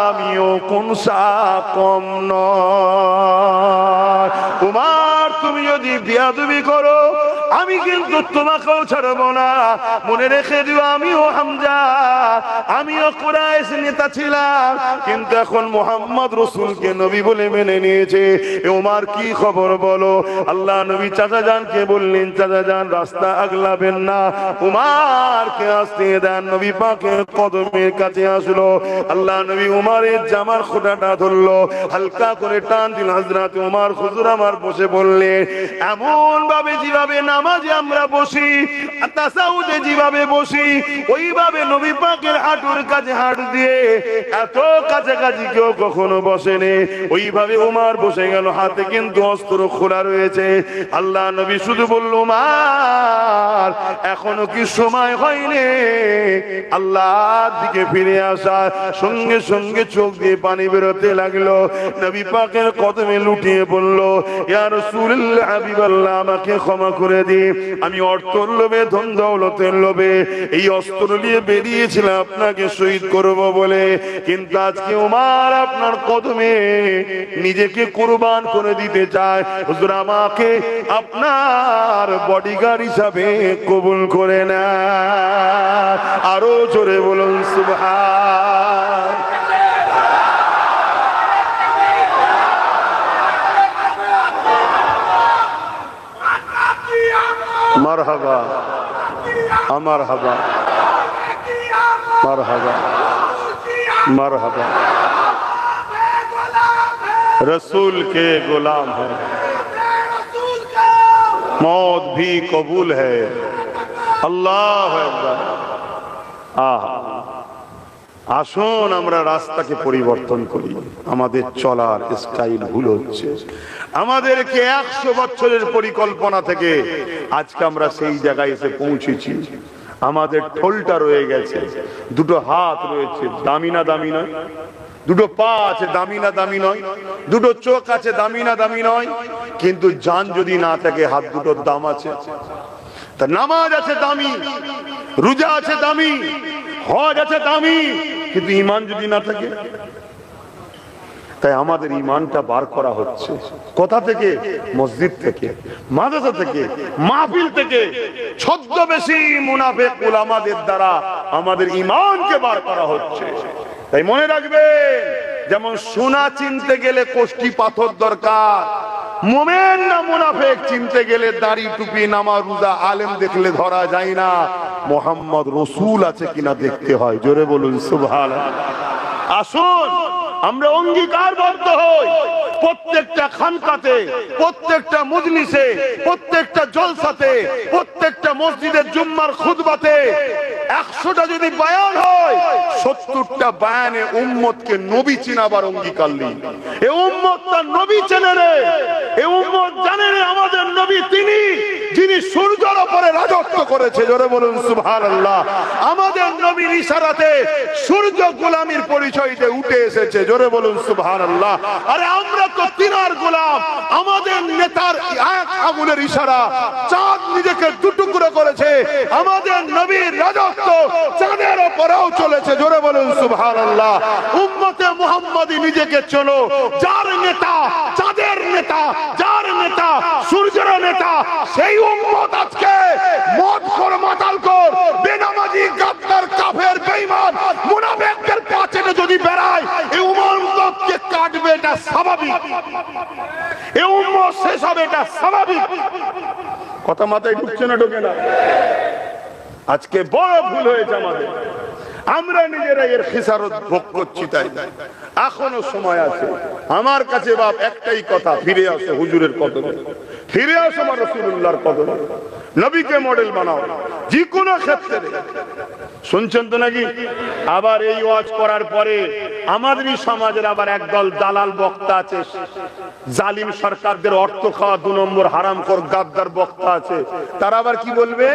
আমিও কোনসা কম নয়, উমর তুমি যদি বিয়াদবি করো আমি কিন্তু তোমাকেও ছাড়বো না। মনে রেখে দিও, আমিও হামজা, আমিও কুরাইশ নেতা ছিলাম, কিন্তু এখন মুহাম্মদ রাসূলকে নবী বলে মেনে নিয়েছে। ওমর কি খবর বলো? আল্লাহ নবী চাচা জানকে বললেন, চাচা জান রাস্তা আগলাবেন না, উমরকে আসতে দেন। নবী পাকের কদমের কাছে আসলো, আল্লাহ নবী উমরের জামার খোঁটাটা ধরলো, হালকা করে টান দিল। হযরত উমর হুজুর আমার বসে বললেন, এমন ভাবে যেভাবে নামাজে আমরা বসি, তাসাউদে যেভাবে বসি, ওইভাবে নবী পাকের হাঁটুর কাছে হাঁট দিয়ে এত কাছাকাছি কেউ কখনো বসেনি। ওইভাবে উমর বসে গেল, হাতে কিন্তু অস্ত্র খোলা রয়েছে। আল্লাহ নবী শুধু বলল, উমর এখনো কি সময় হয়নি? আল্লাহর দিকে ফিরে আসা সঙ্গে সঙ্গে চোখ দিয়ে পানি বেরোতে লাগলো। নবী পাকের কদমে লুটিয়ে বলল, ইয়া রাসূলুল্লাহ, হাবিবাল্লাহ, আমাকে ক্ষমা করে দিন, আমি অর্থের লোভে, ধন দৌলতের লোভে এই অস্ত্র নিয়ে বেরিয়েছিলাম আপনাকে শহীদ করব বলে, কিন্তু আজকে উমর আপনার কদমে নিজেকে কুরবান করে দিতে চায়। হুজুর আমাকে আপনার বডিগার্ড হিসাবে কবুল করে নেন। আরো জোরে বলুন সুবহান। মারহাবা, মারহাবা, মারহাবা, মারহাবা। रसूल के गुलाम है, मौत भी कबूल है। अल्लाह अकबर। আসুন আমরা রাস্তাকে পরিবর্তন করি। আমাদের চলার স্টাইল ভুল হচ্ছে। আমাদেরকে 100 বছরের পরিকল্পনা থেকে আজকে আমরা সেই জায়গায় এসে পৌঁছেছি। আমাদের ঠোলটা রয়ে গেছে, দুটো হাত রয়েছে, দামি না দামি নয়? দুটো পা আছে, দামি না দামি নয়? দুটো চোখ আছে, দামি না দামি নয়? কিন্তু জান যদি না থাকে হাত দুটোর দাম আছে। তা নামাজ আছে দামি, রোজা আছে দামি, হজ আছে দামি, কিন্তু ঈমান যদি না থাকে? তাই আমাদের ঈমানটা বার করা হচ্ছে কোথা থেকে? মসজিদ থেকে, মাদ্রাসা থেকে, মাহফিল থেকে। ছদ্মবেশী মুনাফিক উলামাদের দ্বারা আমাদের ঈমানকে বার করা হচ্ছে। তাই মনে রাখবে, যেমন সোনা চিনতে গেলে কোষ্ঠী পাথর দরকার, মুমিন না মুনাফিক চিনতে গেলে দাড়ি টুপি নামাজ রোজা আলেম দেখলে ধরা যায় না, মুহাম্মদ রাসূল আছে কিনা দেখতে হয়। জোরে বলুন সুবহানাল্লাহ। আসুন আমরা অঙ্গীকারবদ্ধ হই, প্রত্যেকটা খানকাতে, প্রত্যেকটা মজলিসে, প্রত্যেকটা জলসাতে, প্রত্যেকটা মসজিদের জুম্মার খুতবাতে 100টা যদি বয়ান হয়, 70টা বয়ানে উম্মতকে নবী চিনাবার অঙ্গীকার নিই। এই উম্মতটা নবী চেনে রে, এই উম্মত জানে রে আমাদের নবী তিনি যিনি সূর্যের উপরে রাজত্ব করেছে। জোরে বলুন সুবহানাল্লাহ। আমাদের নবীর ইশারাতে সূর্য গোলামীর পরিচয় দিয়ে উঠে এসেছে। জোরে বলুন সুবহানাল্লাহ। আরে আমরা তো তিনার গোলাম। আমাদের নেতার এক আঙুলের ইশারা চাঁদ নিজেকে দুটুকরো করেছে। আমাদের নবীর রাজত্ব চাঁদের উপরেও চলেছে। জোরে বলুন সুবহানাল্লাহ। উম্মতে মুহাম্মাদি নিজেকে চলো, যার নেতা চাঁদের নেতা, যার নেতা সূর্যের নেতা, সেই উম্মত আজকে মদ কর, মাতাল কর, বেনামাজি, গাদ্দার, কাফের, বেঈমান, মুনাফিকদের পাচনে যদি বেড়ায়, এই উম্মতকে কাটবে, এটা স্বাভাবিক। এই উম্মত শেষ হবে, এটা স্বাভাবিক। কথা মাথায় ঢুকছে না? ঢোকে না? আজকে বড় ভুল হয়েছে আমাদের। আমরা নিজেরা এর খিসারত ভোগ করছি। তাই এখনো সময় আছে। আমার কাছে বাপ একটাই কথা, ফিরে আসো হুজুরের কদমে, ফিরে আসো আমার রাসূলুল্লাহর কদমে, নবীকে মডেল বানাও যে কোনো ক্ষেত্রে। শুনছেন তো নাকি? আবার এই ওয়াজ করার পরে আমাদেরই সমাজের আবার একদল দালাল বক্তা আছে, জালিম সরকারদের অর্থ খাওয়া 2 নম্বর হারামখোর গাদ্দার বক্তা আছে। তারা আবার কি বলবে?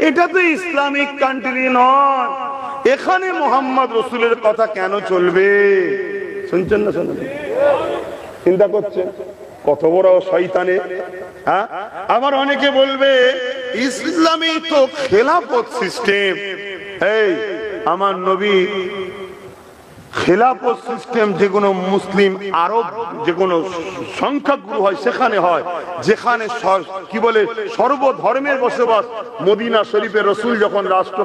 এটা তো ইসলামিক কান্ট্রি নয়, এখানে মোহাম্মদ রাসূলের কথা কেন চলবে? শুনছেন না? শুনুন, চিন্তা করছেন কত বড় শয়তানে। হ্যাঁ, আবার অনেকে বলবে ইসলামী তো খেলাফত সিস্টেম। এই আমার নবী খেলাফত সিস্টেম যে কোনো মুসলিম আরব যে কোনো সংখ্যাগুরু হয় সেখানে হয়, যেখানে কি বলে সর্বধর্মের বসবাস। মদিনা শরীফে রাসূল যখন রাষ্ট্র